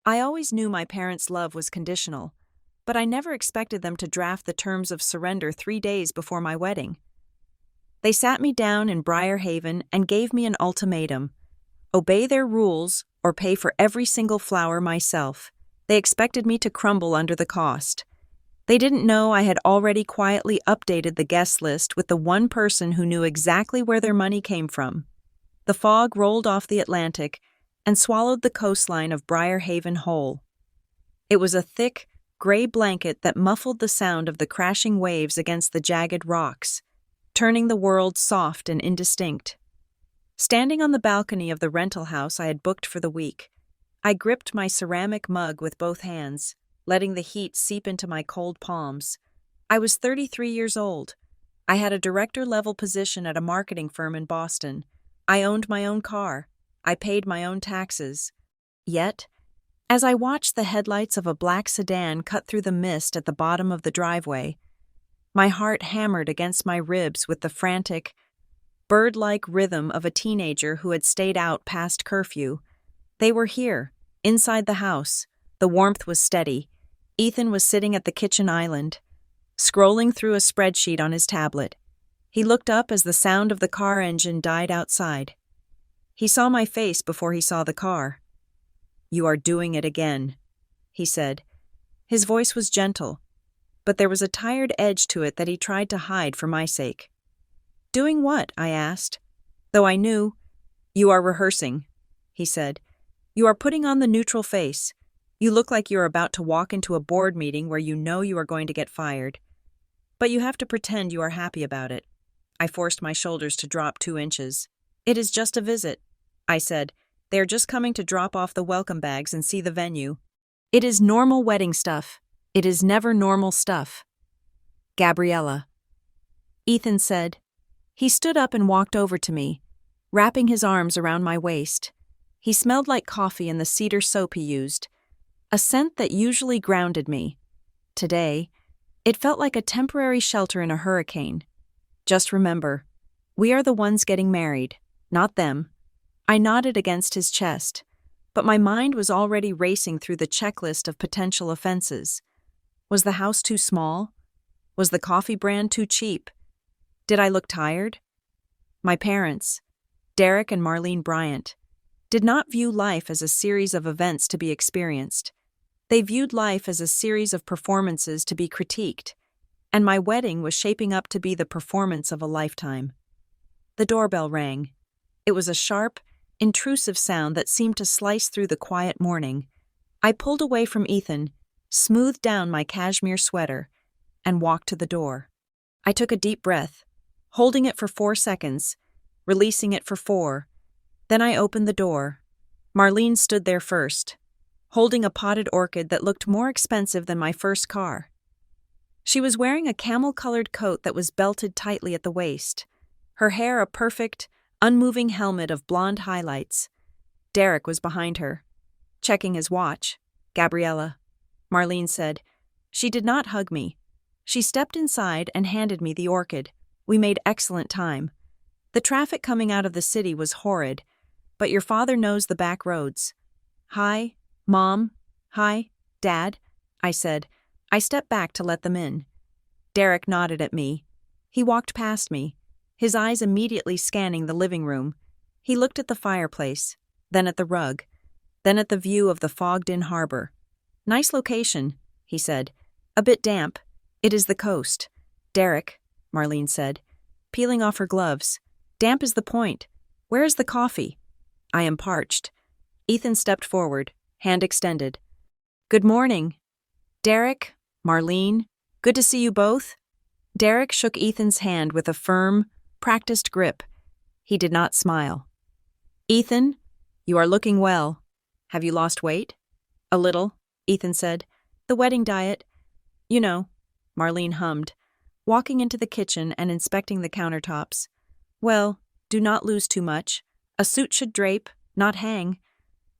I always knew my parents' love was conditional, but I never expected them to draft the terms of surrender 3 days before my wedding. They sat me down in Briar Haven and gave me an ultimatum: obey their rules or pay for every single flower myself. They expected me to crumble under the cost. They didn't know I had already quietly updated the guest list with the one person who knew exactly where their money came from. The fog rolled off the Atlantic and swallowed the coastline of Briar Haven whole. It was a thick, gray blanket that muffled the sound of the crashing waves against the jagged rocks, turning the world soft and indistinct. Standing on the balcony of the rental house I had booked for the week, I gripped my ceramic mug with both hands, letting the heat seep into my cold palms. I was 33 years old. I had a director-level position at a marketing firm in Boston. I owned my own car. I paid my own taxes. Yet, as I watched the headlights of a black sedan cut through the mist at the bottom of the driveway, my heart hammered against my ribs with the frantic, bird-like rhythm of a teenager who had stayed out past curfew. They were here, inside the house. The warmth was steady. Ethan was sitting at the kitchen island, scrolling through a spreadsheet on his tablet. He looked up as the sound of the car engine died outside. He saw my face before he saw the car. "You are doing it again," he said. His voice was gentle, but there was a tired edge to it that he tried to hide for my sake. "Doing what?" I asked, though I knew. "You are rehearsing," he said. "You are putting on the neutral face. You look like you are about to walk into a board meeting where you know you are going to get fired. But you have to pretend you are happy about it." I forced my shoulders to drop 2 inches. "It is just a visit," I said. "They are just coming to drop off the welcome bags and see the venue. It is normal wedding stuff. It is never normal stuff." "Gabriella," Ethan said. He stood up and walked over to me, wrapping his arms around my waist. He smelled like coffee and the cedar soap he used, a scent that usually grounded me. Today, it felt like a temporary shelter in a hurricane. "Just remember, we are the ones getting married, not them." I nodded against his chest, but my mind was already racing through the checklist of potential offenses. Was the house too small? Was the coffee brand too cheap? Did I look tired? My parents, Derek and Marlene Bryant, did not view life as a series of events to be experienced. They viewed life as a series of performances to be critiqued, and my wedding was shaping up to be the performance of a lifetime. The doorbell rang. It was a sharp, intrusive sound that seemed to slice through the quiet morning. I pulled away from Ethan, smoothed down my cashmere sweater, and walked to the door. I took a deep breath, holding it for 4 seconds, releasing it for 4. Then I opened the door. Marlene stood there first, holding a potted orchid that looked more expensive than my first car. She was wearing a camel-colored coat that was belted tightly at the waist, her hair a perfect, unmoving helmet of blonde highlights. Derek was behind her, checking his watch. "Gabriella," Marlene said. She did not hug me. She stepped inside and handed me the orchid. We made excellent time. The traffic coming out of the city was horrid, but your father knows the back roads. "Hi, Mom. Hi, Dad," I said. I stepped back to let them in. Derek nodded at me. He walked past me, his eyes immediately scanning the living room. He looked at the fireplace, then at the rug, then at the view of the fogged-in harbor. "Nice location," he said. "A bit damp. It is the coast." "Derek," Marlene said, peeling off her gloves. "Damp is the point. Where is the coffee?" "I am parched." Ethan stepped forward, hand extended. "Good morning. Derek, Marlene, good to see you both." Derek shook Ethan's hand with a firm, practiced grip. He did not smile. "Ethan, you are looking well. Have you lost weight?" "A little," Ethan said. "The wedding diet. You know," Marlene hummed, walking into the kitchen and inspecting the countertops. "Well, do not lose too much. A suit should drape, not hang.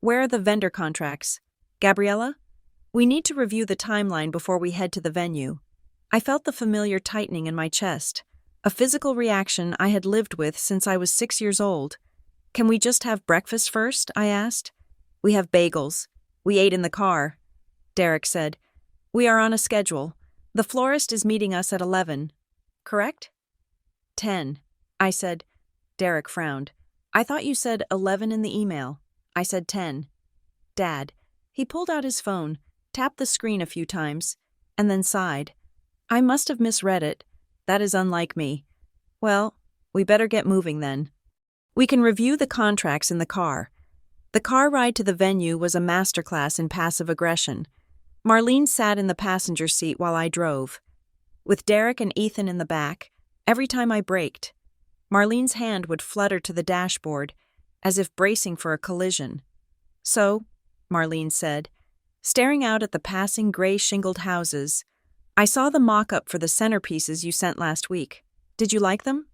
Where are the vendor contracts? Gabriella? We need to review the timeline before we head to the venue." I felt the familiar tightening in my chest, a physical reaction I had lived with since I was 6 years old. "Can we just have breakfast first?" I asked. "We have bagels. We ate in the car. Derek said, "We are on a schedule. The florist is meeting us at 11. Correct?" 10. I said. Derek frowned. "I thought you said 11 in the email." I said 10. Dad. He pulled out his phone, tapped the screen a few times, and then sighed. "I must have misread it. That is unlike me. Well, we better get moving then. We can review the contracts in the car." The car ride to the venue was a masterclass in passive aggression. Marlene sat in the passenger seat while I drove. With Derek and Ethan in the back, every time I braked, Marlene's hand would flutter to the dashboard, as if bracing for a collision. "So," Marlene said, staring out at the passing gray-shingled houses, "I saw the mock-up for the centerpieces you sent last week. Did you like them?"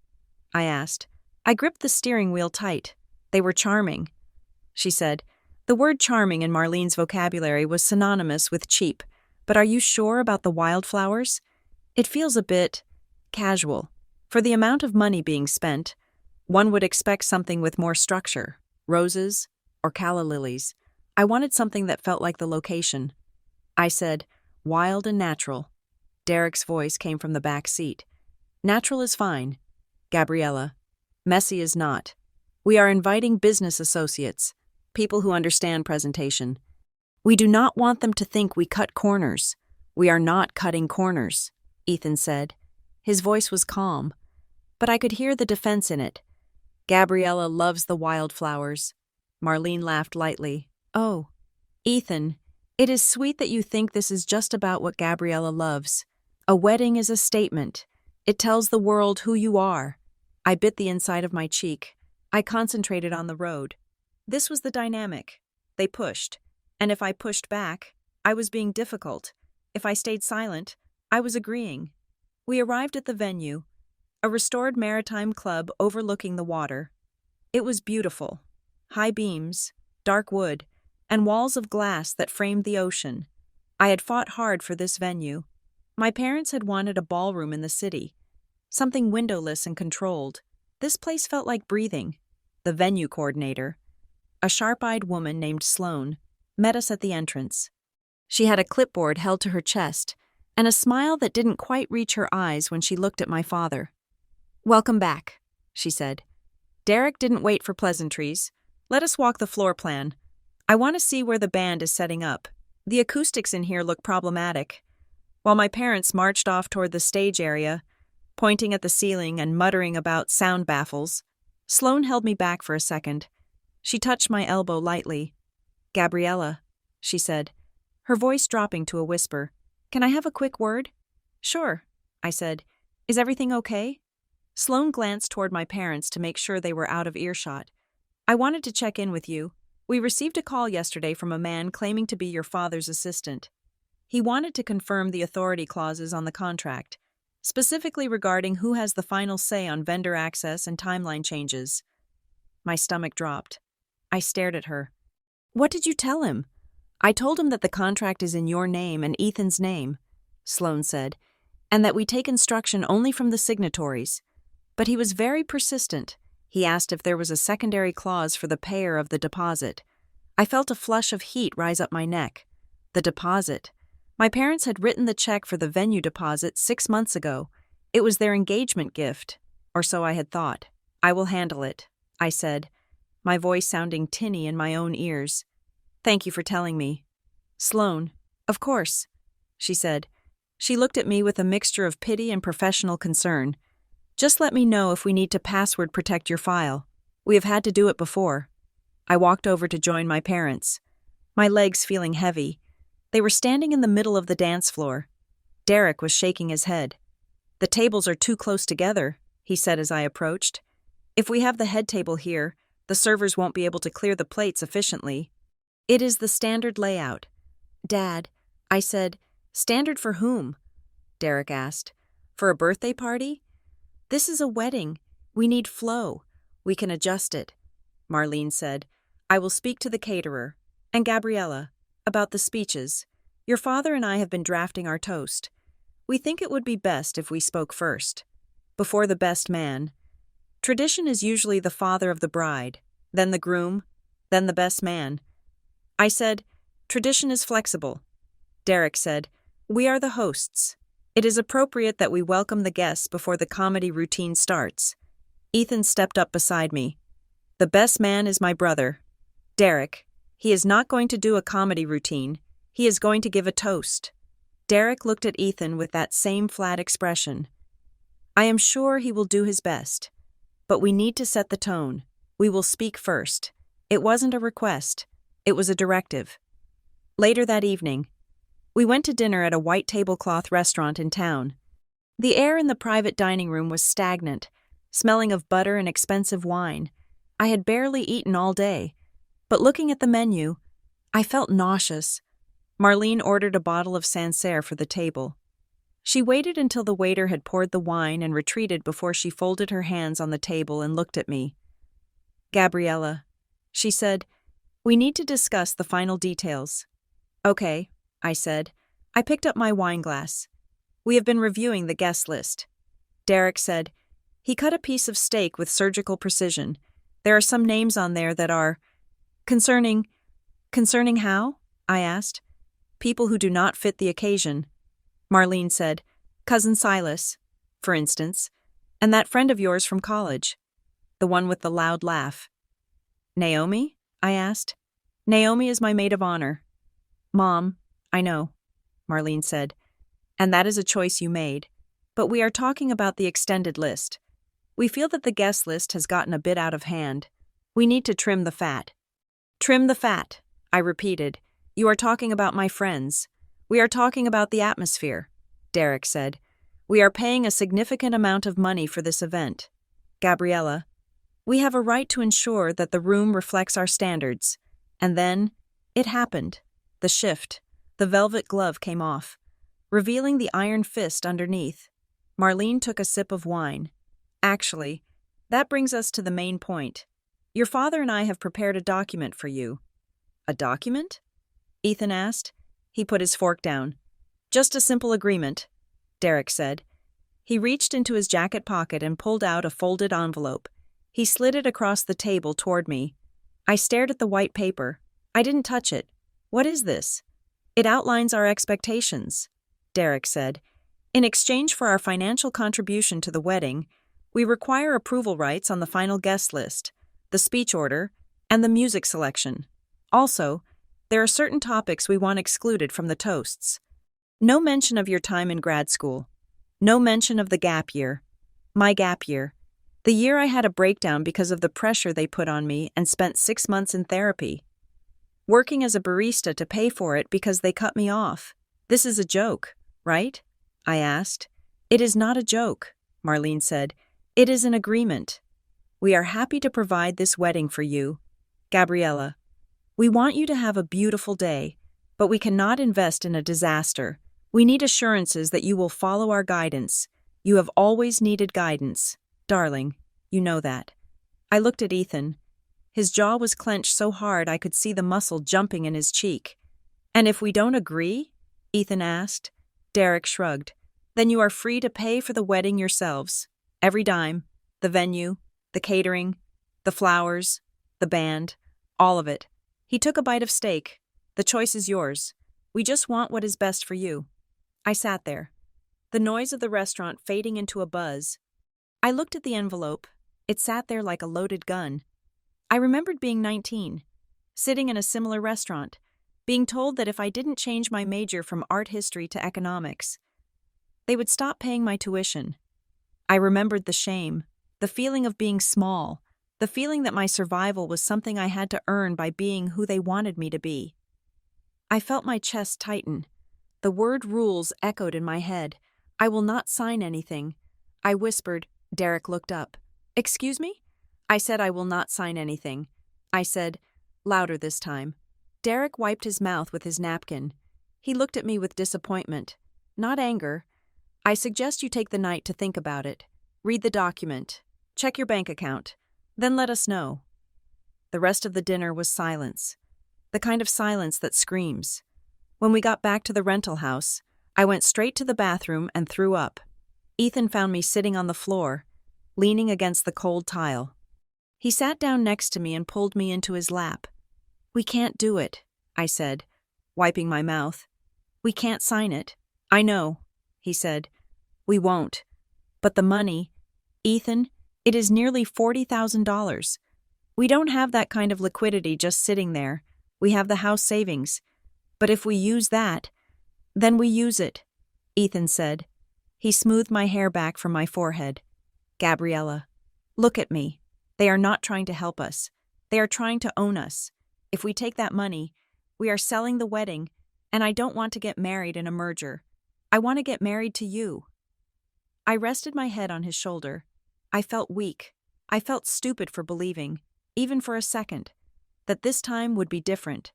I asked. I gripped the steering wheel tight. "They were charming," she said. The word charming in Marlene's vocabulary was synonymous with cheap, but are you sure about the wildflowers? It feels a bit casual. For the amount of money being spent, one would expect something with more structure, roses or calla lilies. I wanted something that felt like the location. I said, "Wild and natural." Derek's voice came from the back seat. "Natural is fine, Gabriella. Messy is not. We are inviting business associates, people who understand presentation. We do not want them to think we cut corners. We are not cutting corners," Ethan said. His voice was calm, but I could hear the defense in it. "Gabriella loves the wildflowers." Marlene laughed lightly. "Oh, Ethan, it is sweet that you think this is just about what Gabriella loves. A wedding is a statement. It tells the world who you are." I bit the inside of my cheek. I concentrated on the road. This was the dynamic. They pushed, and if I pushed back, I was being difficult. If I stayed silent, I was agreeing. We arrived at the venue, a restored maritime club overlooking the water. It was beautiful. High beams, dark wood, and walls of glass that framed the ocean. I had fought hard for this venue. My parents had wanted a ballroom in the city, something windowless and controlled. This place felt like breathing. The venue coordinator, a sharp-eyed woman named Sloane, met us at the entrance. She had a clipboard held to her chest and a smile that didn't quite reach her eyes when she looked at my father. "Welcome back," she said. Derek didn't wait for pleasantries. "Let us walk the floor plan. I want to see where the band is setting up. The acoustics in here look problematic." While my parents marched off toward the stage area, pointing at the ceiling and muttering about sound baffles, Sloane held me back for a second. She touched my elbow lightly. "Gabriella," she said, her voice dropping to a whisper. "Can I have a quick word?" "Sure," I said. "Is everything okay?" Sloane glanced toward my parents to make sure they were out of earshot. "I wanted to check in with you. We received a call yesterday from a man claiming to be your father's assistant. He wanted to confirm the authority clauses on the contract, specifically regarding who has the final say on vendor access and timeline changes." My stomach dropped. I stared at her. "What did you tell him?" "I told him that the contract is in your name and Ethan's name," Sloane said, "and that we take instruction only from the signatories. But he was very persistent. He asked if there was a secondary clause for the payer of the deposit." I felt a flush of heat rise up my neck. The deposit. My parents had written the check for the venue deposit 6 months ago. It was their engagement gift, or so I had thought. "I will handle it," I said, my voice sounding tinny in my own ears. "Thank you for telling me." "Sloane, of course," she said. She looked at me with a mixture of pity and professional concern. "Just let me know if we need to password protect your file. We have had to do it before." I walked over to join my parents, my legs feeling heavy. They were standing in the middle of the dance floor. Derek was shaking his head. "The tables are too close together," he said as I approached. "If we have the head table here, the servers won't be able to clear the plates efficiently." "It is the standard layout." "Dad," I said. "Standard for whom?" Derek asked. "For a birthday party?" "This is a wedding. We need flow. We can adjust it," Marlene said. "I will speak to the caterer. And Gabriella, about the speeches. Your father and I have been drafting our toast. We think it would be best if we spoke first. Before the best man. Tradition is usually the father of the bride, then the groom, then the best man." I said, Tradition is flexible. Derek said, "We are the hosts. It is appropriate that we welcome the guests before the comedy routine starts." Ethan stepped up beside me. "The best man is my brother. Derek, he is not going to do a comedy routine. He is going to give a toast." Derek looked at Ethan with that same flat expression. "I am sure he will do his best. But we need to set the tone. We will speak first." It wasn't a request. It was a directive. Later that evening, we went to dinner at a white tablecloth restaurant in town. The air in the private dining room was stagnant, smelling of butter and expensive wine. I had barely eaten all day, but looking at the menu, I felt nauseous. Marlene ordered a bottle of Sancerre for the table. She waited until the waiter had poured the wine and retreated before she folded her hands on the table and looked at me. "Gabriella," she said, "we need to discuss the final details." "Okay," I said. I picked up my wine glass. "We have been reviewing the guest list." Derek said, "He cut a piece of steak with surgical precision. There are some names on there that are concerning." "Concerning how?" I asked. "People who do not fit the occasion." Marlene said, "Cousin Silas, for instance, and that friend of yours from college, the one with the loud laugh." "Naomi?" I asked. "Naomi is my maid of honor." "Mom, I know," Marlene said, "and that is a choice you made. But we are talking about the extended list. We feel that the guest list has gotten a bit out of hand. We need to trim the fat." "Trim the fat," I repeated. "You are talking about my friends. We are talking about the atmosphere," Derek said. "We are paying a significant amount of money for this event. Gabriella, we have a right to ensure that the room reflects our standards." And then, it happened. The shift. The velvet glove came off, revealing the iron fist underneath. Marlene took a sip of wine. "Actually, that brings us to the main point. Your father and I have prepared a document for you." "A document?" Ethan asked. He put his fork down. "Just a simple agreement," Derek said. He reached into his jacket pocket and pulled out a folded envelope. He slid it across the table toward me. I stared at the white paper. I didn't touch it. "What is this?" "It outlines our expectations," Derek said. "In exchange for our financial contribution to the wedding, we require approval rights on the final guest list, the speech order, and the music selection. Also, there are certain topics we want excluded from the toasts. No mention of your time in grad school. No mention of the gap year. My gap year. The year I had a breakdown because of the pressure they put on me and spent 6 months in therapy. Working as a barista to pay for it because they cut me off. This is a joke, right?" I asked. "It is not a joke," Marlene said. "It is an agreement. We are happy to provide this wedding for you. Gabriella, we want you to have a beautiful day, but we cannot invest in a disaster. We need assurances that you will follow our guidance. You have always needed guidance. Darling, you know that." I looked at Ethan. His jaw was clenched so hard I could see the muscle jumping in his cheek. "And if we don't agree?" Ethan asked. Derek shrugged. "Then you are free to pay for the wedding yourselves. Every dime. The venue, the catering, the flowers, the band, all of it." He took a bite of steak. "The choice is yours. We just want what is best for you." I sat there, the noise of the restaurant fading into a buzz. I looked at the envelope. It sat there like a loaded gun. I remembered being 19, sitting in a similar restaurant, being told that if I didn't change my major from art history to economics, they would stop paying my tuition. I remembered the shame, the feeling of being small, the feeling that my survival was something I had to earn by being who they wanted me to be. I felt my chest tighten. The word rules echoed in my head. "I will not sign anything." I whispered. Derek looked up. "Excuse me?" I said, "I will not sign anything." I said, louder this time. Derek wiped his mouth with his napkin. He looked at me with disappointment, not anger. "I suggest you take the night to think about it. Read the document. Check your bank account. Then let us know." The rest of the dinner was silence. The kind of silence that screams. When we got back to the rental house, I went straight to the bathroom and threw up. Ethan found me sitting on the floor, leaning against the cold tile. He sat down next to me and pulled me into his lap. "We can't do it," I said. wiping my mouth. "We can't sign it." "I know," he said. "We won't. But the money, Ethan, it is nearly $40,000. We don't have that kind of liquidity just sitting there. We have the house savings. But if we use that, then we use it," Ethan said. He smoothed my hair back from my forehead. "Gabriella, look at me. They are not trying to help us. They are trying to own us. If we take that money, we are selling the wedding, and I don't want to get married in a merger. I want to get married to you." I rested my head on his shoulder. I felt weak. I felt stupid for believing, even for a second, that this time would be different,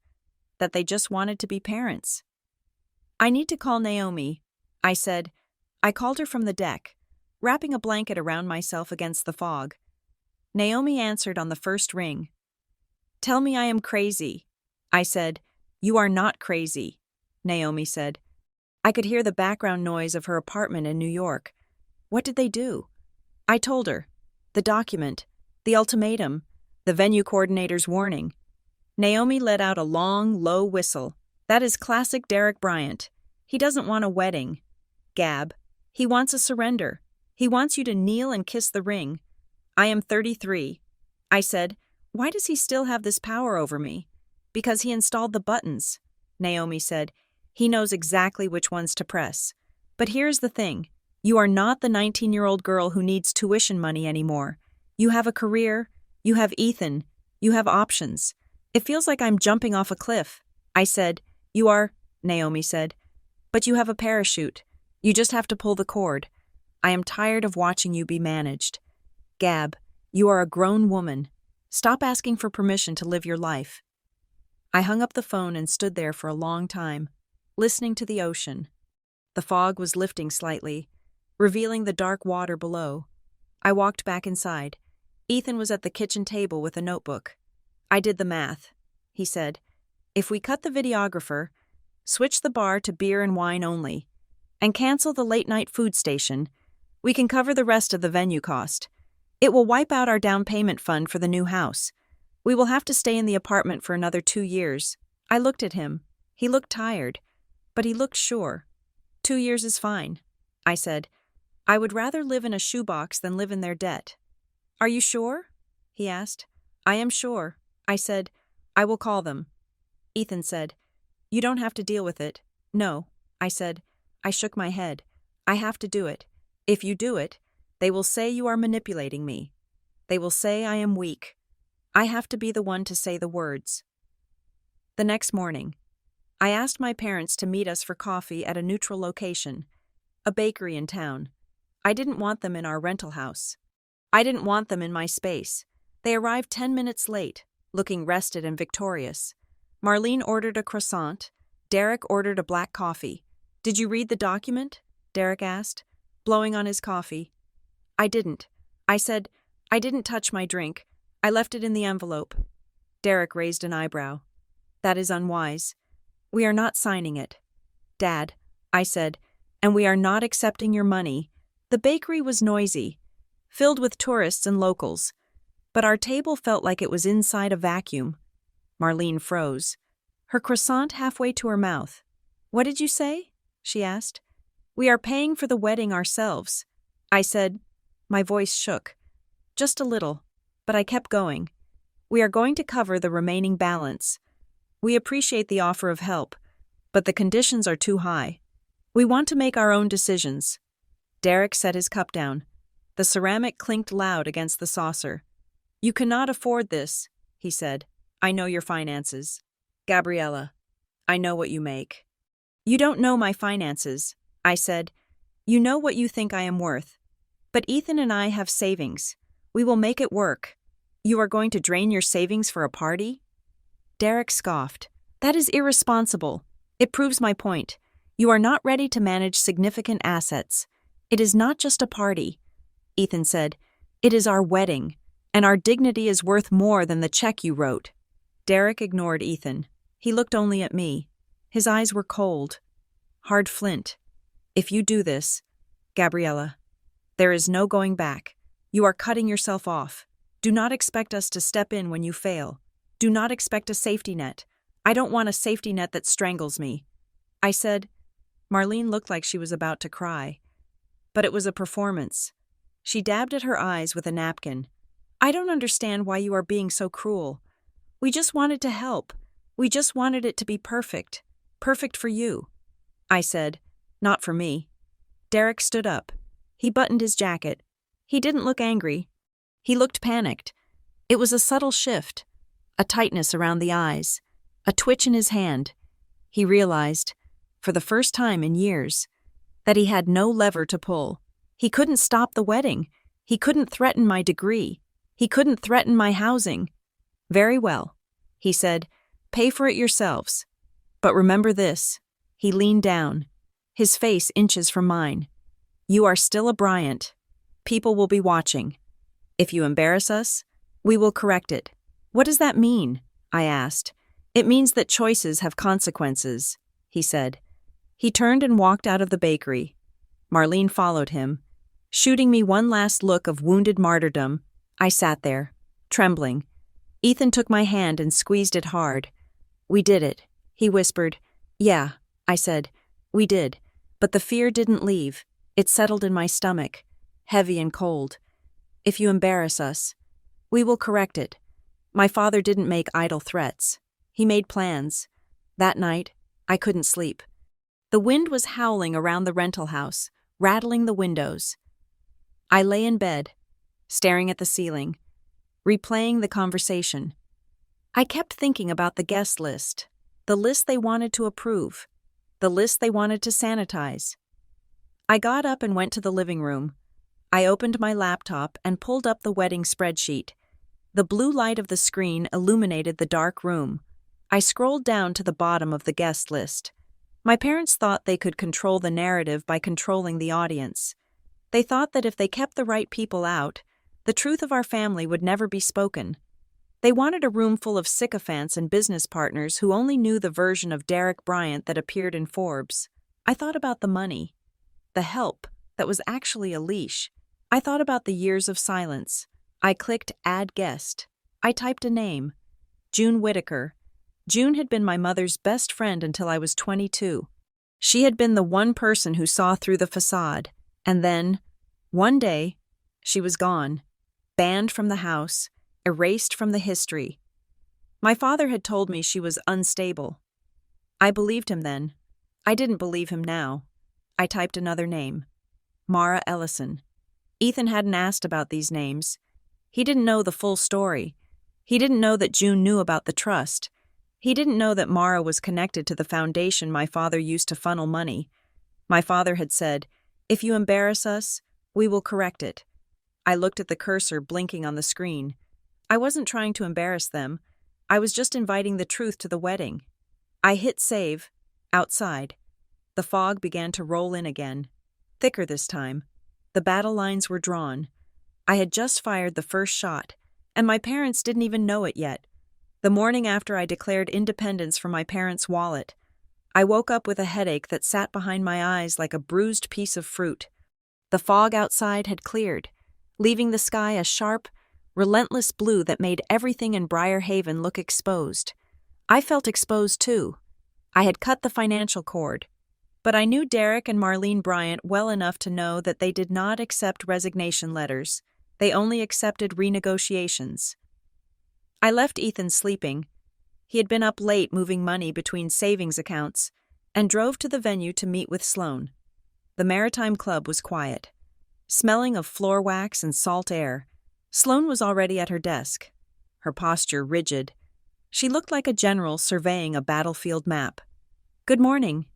that they just wanted to be parents. "I need to call Naomi," I said. I called her from the deck, wrapping a blanket around myself against the fog. Naomi answered on the first ring. "Tell me I am crazy," I said. "You are not crazy," Naomi said. I could hear the background noise of her apartment in New York. What did they do? I told her. The document, the ultimatum, the venue coordinator's warning. Naomi let out a long, low whistle. "That is classic Derek Bryant. He doesn't want a wedding, Gab. He wants a surrender. He wants you to kneel and kiss the ring. I am 33. I said, "Why does he still have this power over me?" "Because he installed the buttons," Naomi said. "He knows exactly which ones to press. But here's the thing. You are not the 19-year-old girl who needs tuition money anymore. You have a career. You have Ethan. You have options. It feels like I'm jumping off a cliff." I said. "You are," Naomi said. "But you have a parachute. You just have to pull the cord. I am tired of watching you be managed. Gab, you are a grown woman. Stop asking for permission to live your life." I hung up the phone and stood there for a long time, listening to the ocean. The fog was lifting slightly, revealing the dark water below. I walked back inside. Ethan was at the kitchen table with a notebook. "I did the math," he said. "If we cut the videographer, switch the bar to beer and wine only, and cancel the late-night food station, we can cover the rest of the venue cost. It will wipe out our down payment fund for the new house. We will have to stay in the apartment for another 2 years." I looked at him. He looked tired, but he looked sure. 2 years is fine," I said. "I would rather live in a shoebox than live in their debt." "Are you sure?" he asked. "I am sure," I said. "I will call them." Ethan said, "You don't have to deal with it." "No," I said. I shook my head. "I have to do it. If you do it, they will say you are manipulating me. They will say I am weak. I have to be the one to say the words." The next morning, I asked my parents to meet us for coffee at a neutral location, a bakery in town. I didn't want them in our rental house. I didn't want them in my space. They arrived 10 minutes late, looking rested and victorious. Marlene ordered a croissant. Derek ordered a black coffee. "Did you read the document?" Derek asked, blowing on his coffee. "I didn't." I said, "I didn't touch my drink. I left it in the envelope." Derek raised an eyebrow. "That is unwise. We are not signing it." "Dad," I said, "and we are not accepting your money." The bakery was noisy, filled with tourists and locals, but our table felt like it was inside a vacuum. Marlene froze, her croissant halfway to her mouth. "What did you say?" she asked. "We are paying for the wedding ourselves," I said. My voice shook. Just a little, but I kept going. "We are going to cover the remaining balance. We appreciate the offer of help, but the conditions are too high. We want to make our own decisions." Derek set his cup down. The ceramic clinked loud against the saucer. "You cannot afford this," he said. "I know your finances. Gabriella, I know what you make." "You don't know my finances," I said. "You know what you think I am worth. But Ethan and I have savings. We will make it work." "You are going to drain your savings for a party?" Derek scoffed. "That is irresponsible. It proves my point. You are not ready to manage significant assets. It is not just a party," Ethan said. "It is our wedding, and our dignity is worth more than the check you wrote." Derek ignored Ethan. He looked only at me. His eyes were cold. Hard flint. "If you do this, Gabriella, there is no going back. You are cutting yourself off. Do not expect us to step in when you fail. Do not expect a safety net. I don't want a safety net that strangles me, I said. Marlene looked like she was about to cry. But it was a performance. She dabbed at her eyes with a napkin. I don't understand why you are being so cruel. We just wanted to help. We just wanted it to be perfect. Perfect for you. I said, not for me. Derek stood up. He buttoned his jacket. He didn't look angry. He looked panicked. It was a subtle shift, a tightness around the eyes, a twitch in his hand. He realized, for the first time in years, that he had no lever to pull. He couldn't stop the wedding. He couldn't threaten my degree. He couldn't threaten my housing. Very well, he said, pay for it yourselves. But remember this. He leaned down, his face inches from mine. You are still a Bryant. People will be watching. If you embarrass us, we will correct it. What does that mean? I asked. It means that choices have consequences, he said. He turned and walked out of the bakery. Marlene followed him. Shooting me one last look of wounded martyrdom, I sat there, trembling. Ethan took my hand and squeezed it hard. We did it, he whispered. Yeah, I said. We did. But the fear didn't leave. It settled in my stomach, heavy and cold. If you embarrass us, we will correct it. My father didn't make idle threats. He made plans. That night, I couldn't sleep. The wind was howling around the rental house, rattling the windows. I lay in bed, staring at the ceiling, replaying the conversation. I kept thinking about the guest list, the list they wanted to approve, the list they wanted to sanitize. I got up and went to the living room. I opened my laptop and pulled up the wedding spreadsheet. The blue light of the screen illuminated the dark room. I scrolled down to the bottom of the guest list. My parents thought they could control the narrative by controlling the audience. They thought that if they kept the right people out, the truth of our family would never be spoken. They wanted a room full of sycophants and business partners who only knew the version of Derek Bryant that appeared in Forbes. I thought about the money, the help that was actually a leash. I thought about the years of silence. I clicked Add Guest. I typed a name, June Whitaker. June had been my mother's best friend until I was 22. She had been the one person who saw through the facade. And then, one day, she was gone, banned from the house, erased from the history. My father had told me she was unstable. I believed him then. I didn't believe him now. I typed another name, Mara Ellison. Ethan hadn't asked about these names. He didn't know the full story. He didn't know that June knew about the trust. He didn't know that Mara was connected to the foundation my father used to funnel money. My father had said, if you embarrass us, we will correct it. I looked at the cursor blinking on the screen. I wasn't trying to embarrass them. I was just inviting the truth to the wedding. I hit save, outside. The fog began to roll in again, thicker this time. The battle lines were drawn. I had just fired the first shot, and my parents didn't even know it yet. The morning after I declared independence from my parents' wallet, I woke up with a headache that sat behind my eyes like a bruised piece of fruit. The fog outside had cleared, leaving the sky a sharp, relentless blue that made everything in Briar Haven look exposed. I felt exposed too. I had cut the financial cord. But I knew Derek and Marlene Bryant well enough to know that they did not accept resignation letters. They only accepted renegotiations. I left Ethan sleeping. He had been up late moving money between savings accounts and drove to the venue to meet with Sloan. The Maritime Club was quiet, smelling of floor wax and salt air. Sloan was already at her desk, her posture rigid. She looked like a general surveying a battlefield map. "Good morning,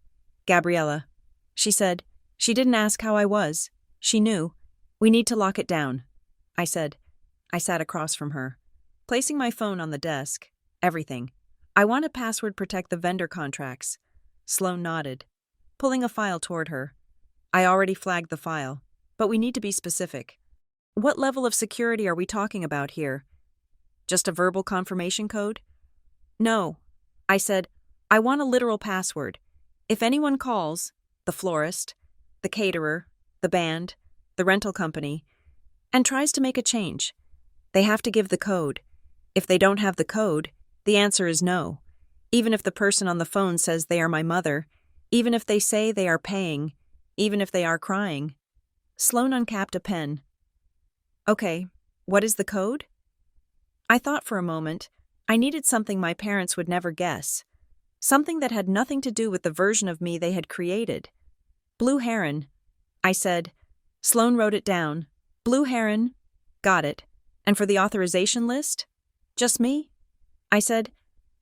Gabriella," she said. She didn't ask how I was. She knew. "We need to lock it down," I said. I sat across from her, placing my phone on the desk. "Everything. I want to password protect the vendor contracts." Sloan nodded, pulling a file toward her. "I already flagged the file, but we need to be specific. What level of security are we talking about here? Just a verbal confirmation code?" "No," I said. "I want a literal password. If anyone calls, the florist, the caterer, the band, the rental company, and tries to make a change, they have to give the code. If they don't have the code, the answer is no. Even if the person on the phone says they are my mother, even if they say they are paying, even if they are crying. Sloan uncapped a pen. Okay, what is the code? I thought for a moment. I needed something my parents would never guess. Something that had nothing to do with the version of me they had created. Blue Heron, I said. Sloan wrote it down. Blue Heron. Got it. And for the authorization list? Just me? I said.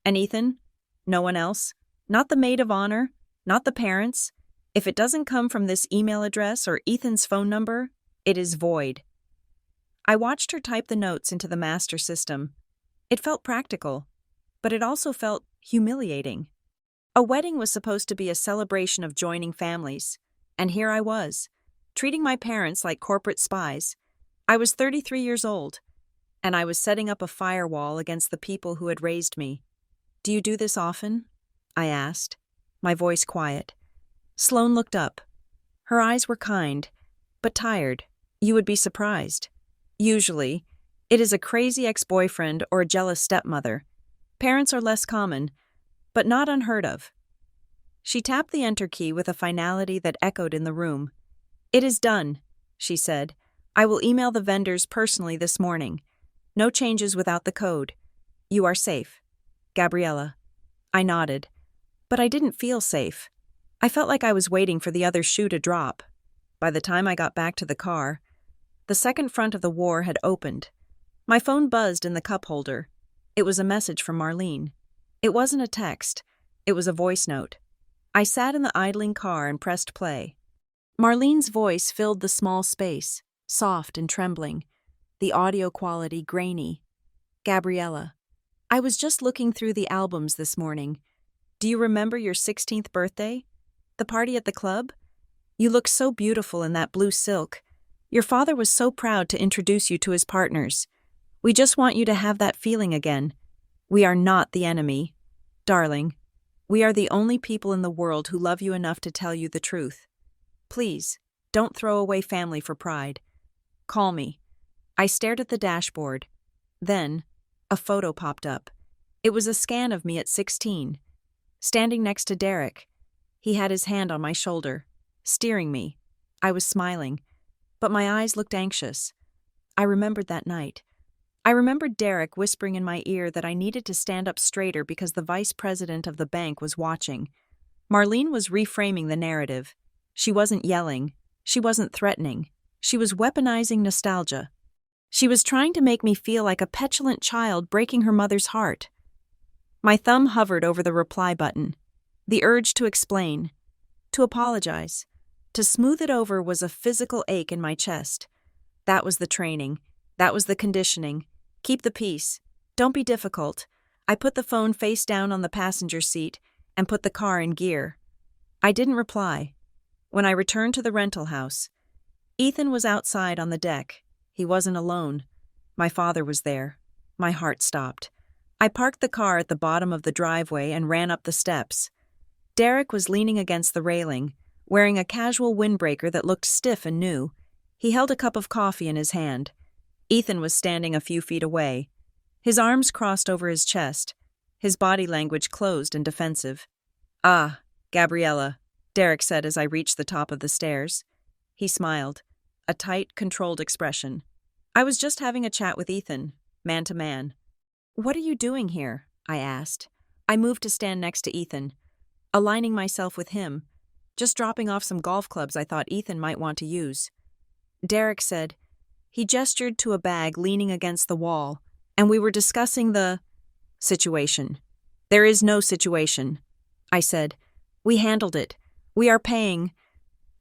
And Ethan? No one else? Not the maid of honor? Not the parents? If it doesn't come from this email address or Ethan's phone number, it is void. I watched her type the notes into the master system. It felt practical, but it also felt humiliating. A wedding was supposed to be a celebration of joining families, and here I was, treating my parents like corporate spies. I was 33 years old, and I was setting up a firewall against the people who had raised me. Do you do this often? I asked, my voice quiet. Sloan looked up. Her eyes were kind, but tired. You would be surprised. Usually, it is a crazy ex-boyfriend or a jealous stepmother. Parents are less common, but not unheard of. She tapped the enter key with a finality that echoed in the room. It is done, she said. I will email the vendors personally this morning. No changes without the code. You are safe. Gabriella. I nodded, but I didn't feel safe. I felt like I was waiting for the other shoe to drop. By the time I got back to the car, the second front of the war had opened. My phone buzzed in the cup holder. It was a message from Marlene. It wasn't a text. It was a voice note. I sat in the idling car and pressed play. Marlene's voice filled the small space, soft and trembling, the audio quality grainy. Gabriella, I was just looking through the albums this morning. Do you remember your 16th birthday? The party at the club? You looked so beautiful in that blue silk. Your father was so proud to introduce you to his partners. We just want you to have that feeling again. We are not the enemy. Darling, we are the only people in the world who love you enough to tell you the truth. Please, don't throw away family for pride. Call me. I stared at the dashboard. Then, a photo popped up. It was a scan of me at 16, standing next to Derek. He had his hand on my shoulder, steering me. I was smiling, but my eyes looked anxious. I remembered that night. I remembered Derek whispering in my ear that I needed to stand up straighter because the vice president of the bank was watching. Marlene was reframing the narrative. She wasn't yelling. She wasn't threatening. She was weaponizing nostalgia. She was trying to make me feel like a petulant child breaking her mother's heart. My thumb hovered over the reply button. The urge to explain, to apologize, to smooth it over was a physical ache in my chest. That was the training. That was the conditioning. Keep the peace. Don't be difficult. I put the phone face down on the passenger seat and put the car in gear. I didn't reply. When I returned to the rental house, Ethan was outside on the deck. He wasn't alone. My father was there. My heart stopped. I parked the car at the bottom of the driveway and ran up the steps. Derek was leaning against the railing, wearing a casual windbreaker that looked stiff and new. He held a cup of coffee in his hand. Ethan was standing a few feet away. His arms crossed over his chest, his body language closed and defensive. Ah, Gabriella, Derek said as I reached the top of the stairs. He smiled, a tight, controlled expression. I was just having a chat with Ethan, man to man. What are you doing here? I asked. I moved to stand next to Ethan, aligning myself with him, just dropping off some golf clubs I thought Ethan might want to use. Derek said. He gestured to a bag leaning against the wall, and we were discussing the situation. There is no situation, I said. We handled it. We are paying.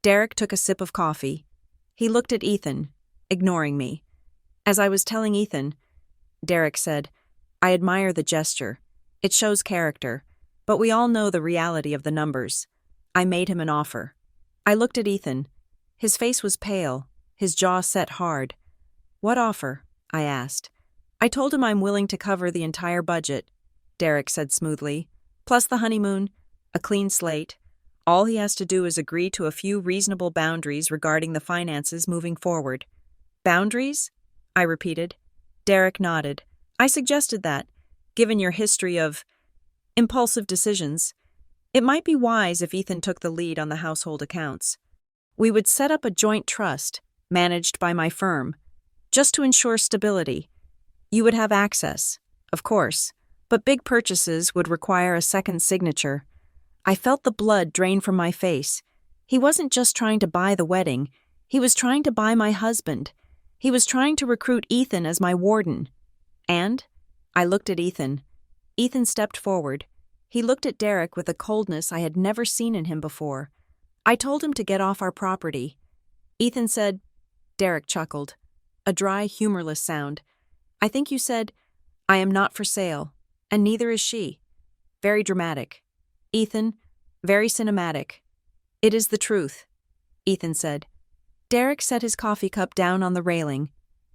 Derek took a sip of coffee. He looked at Ethan, ignoring me. As I was telling Ethan, Derek said, I admire the gesture. It shows character, but we all know the reality of the numbers. I made him an offer. I looked at Ethan. His face was pale, his jaw set hard. What offer? I asked. I told him I'm willing to cover the entire budget, Derek said smoothly, plus the honeymoon, a clean slate. All he has to do is agree to a few reasonable boundaries regarding the finances moving forward. Boundaries? I repeated. Derek nodded. I suggested that, given your history of Impulsive decisions. It might be wise if Ethan took the lead on the household accounts. We would set up a joint trust, managed by my firm, just to ensure stability. You would have access, of course, but big purchases would require a second signature. I felt the blood drain from my face. He wasn't just trying to buy the wedding, he was trying to buy my husband. He was trying to recruit Ethan as my warden. And I looked at Ethan. Ethan stepped forward. He looked at Derek with a coldness I had never seen in him before. I told him to get off our property. Ethan said, Derek chuckled. A dry, humorless sound. I think you said, I am not for sale, and neither is she. Very dramatic. Ethan, very cinematic. It is the truth, Ethan said. Derek set his coffee cup down on the railing.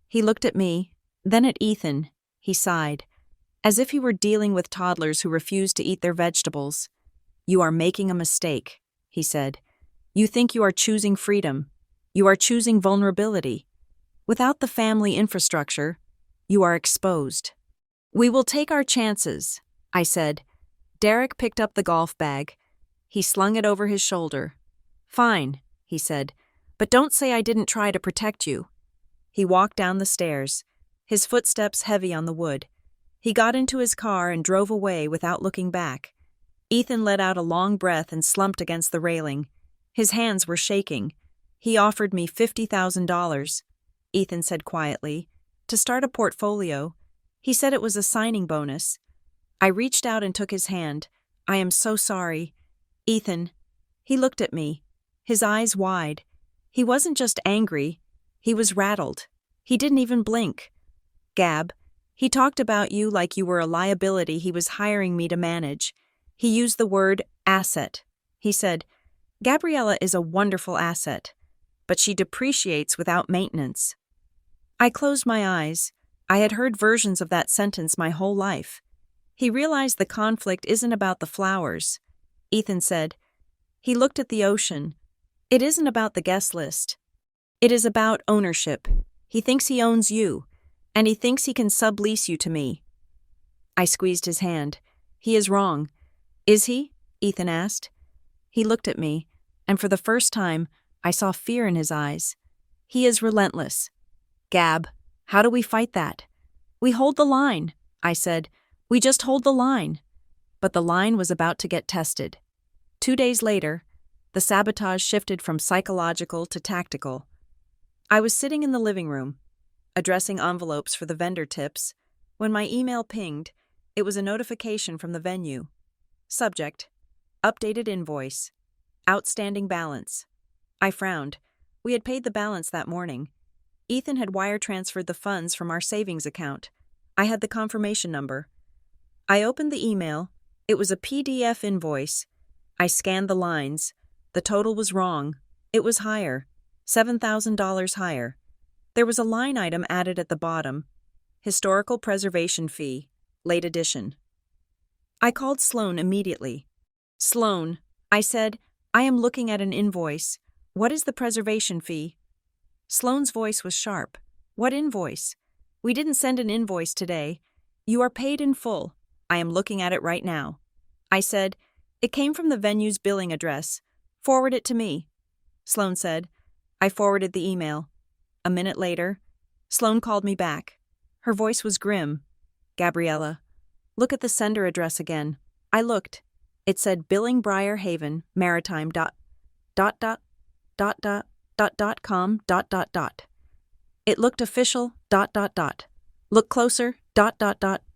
He looked at me, then at Ethan. He sighed, as if he were dealing with toddlers who refused to eat their vegetables. You are making a mistake, he said. You think you are choosing freedom. You are choosing vulnerability. Without the family infrastructure, you are exposed. We will take our chances, I said. Derek picked up the golf bag. He slung it over his shoulder. Fine, he said, but don't say I didn't try to protect you. He walked down the stairs, his footsteps heavy on the wood. He got into his car and drove away without looking back. Ethan let out a long breath and slumped against the railing. His hands were shaking. He offered me $50,000, Ethan said quietly, to start a portfolio. He said it was a signing bonus. I reached out and took his hand. I am so sorry. Ethan. He looked at me, his eyes wide. He wasn't just angry. He was rattled. He didn't even blink. Gab, he talked about you like you were a liability he was hiring me to manage. He used the word asset. He said, Gabriella is a wonderful asset, but she depreciates without maintenance. I closed my eyes. I had heard versions of that sentence my whole life. He realized the conflict isn't about the flowers. Ethan said. He looked at the ocean. It isn't about the guest list. It is about ownership. He thinks he owns you, and he thinks he can sublease you to me. I squeezed his hand. He is wrong. Is he? Ethan asked. He looked at me, and for the first time, I saw fear in his eyes. He is relentless. Gab, how do we fight that? We hold the line, I said. We just hold the line. But the line was about to get tested. 2 days later, the sabotage shifted from psychological to tactical. I was sitting in the living room, addressing envelopes for the vendor tips, when my email pinged. It was a notification from the venue. Subject: updated invoice. Outstanding balance. I frowned. We had paid the balance that morning. Ethan had wire transferred the funds from our savings account. I had the confirmation number. I opened the email. It was a PDF invoice. I scanned the lines. The total was wrong. It was higher. $7,000 higher. There was a line item added at the bottom. Historical preservation fee. Late edition. I called Sloan immediately. Sloan, I said, I am looking at an invoice. What is the preservation fee? Sloan's voice was sharp. What invoice? We didn't send an invoice today. You are paid in full. I am looking at it right now. I said, it came from the venue's billing address. Forward it to me. Sloan said. I forwarded the email. A minute later, Sloan called me back. Her voice was grim. Gabriella, look at the sender address again. I looked. It said Billing Briar Haven, Maritime .com. It looked official. Look closer.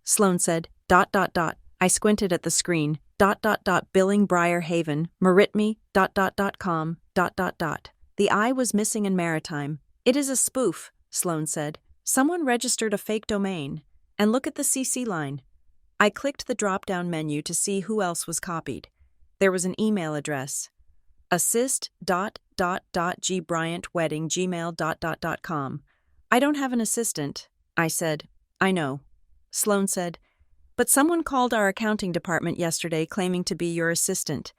Sloan said. I squinted at the screen. Billing Briar Haven, Maritime .com. The I was missing in Maritime. It is a spoof, Sloan said. Someone registered a fake domain. And look at the CC line. I clicked the drop-down menu to see who else was copied. There was an email address. assist.gbryantwedding@gmail.com. I don't have an assistant, I said. I know. Sloan said, but someone called our accounting department yesterday claiming to be your assistant.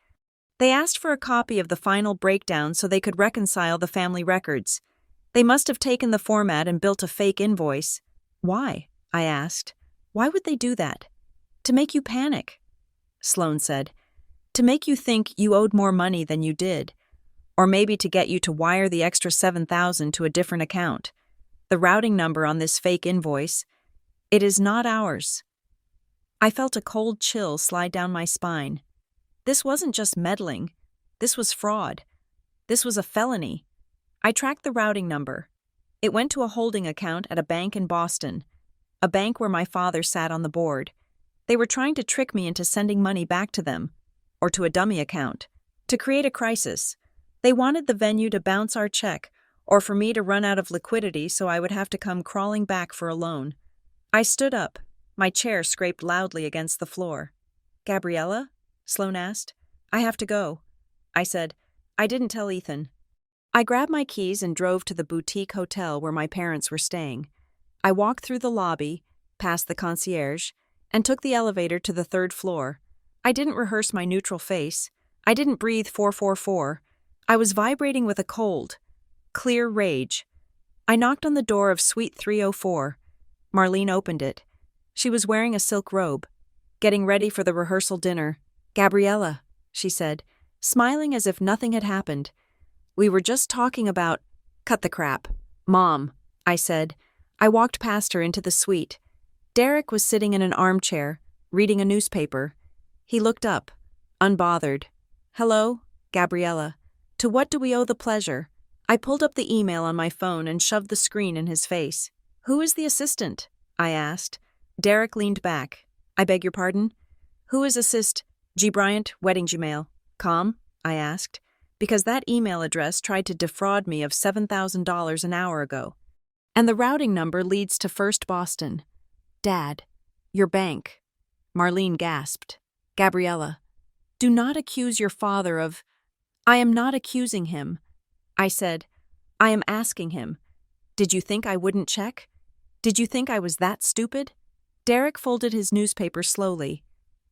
They asked for a copy of the final breakdown so they could reconcile the family records. They must have taken the format and built a fake invoice. Why? I asked. Why would they do that? To make you panic. Sloane said. To make you think you owed more money than you did. Or maybe to get you to wire the extra $7,000 to a different account. The routing number on this fake invoice, it is not ours. I felt a cold chill slide down my spine. This wasn't just meddling. This was fraud. This was a felony. I tracked the routing number. It went to a holding account at a bank in Boston, a bank where my father sat on the board. They were trying to trick me into sending money back to them, or to a dummy account, to create a crisis. They wanted the venue to bounce our check, or for me to run out of liquidity so I would have to come crawling back for a loan. I stood up. My chair scraped loudly against the floor. Gabriella? Sloane asked. I have to go. I said. I didn't tell Ethan. I grabbed my keys and drove to the boutique hotel where my parents were staying. I walked through the lobby, past the concierge, and took the elevator to the 3rd floor. I didn't rehearse my neutral face. I didn't breathe 444. I was vibrating with a cold, clear rage. I knocked on the door of Suite 304. Marlene opened it. She was wearing a silk robe, getting ready for the rehearsal dinner. Gabriella, she said, smiling as if nothing had happened. We were just talking about— Cut the crap. Mom, I said. I walked past her into the suite. Derek was sitting in an armchair, reading a newspaper. He looked up, unbothered. Hello, Gabriella. To what do we owe the pleasure? I pulled up the email on my phone and shoved the screen in his face. Who is the assistant? I asked. Derek leaned back. I beg your pardon? Who is assist— G. Bryant, weddinggmail.com? I asked, because that email address tried to defraud me of $7,000 an hour ago. And the routing number leads to First Boston. Dad, your bank. Marlene gasped. Gabriella, do not accuse your father of— I am not accusing him. I said, I am asking him. Did you think I wouldn't check? Did you think I was that stupid? Derek folded his newspaper slowly.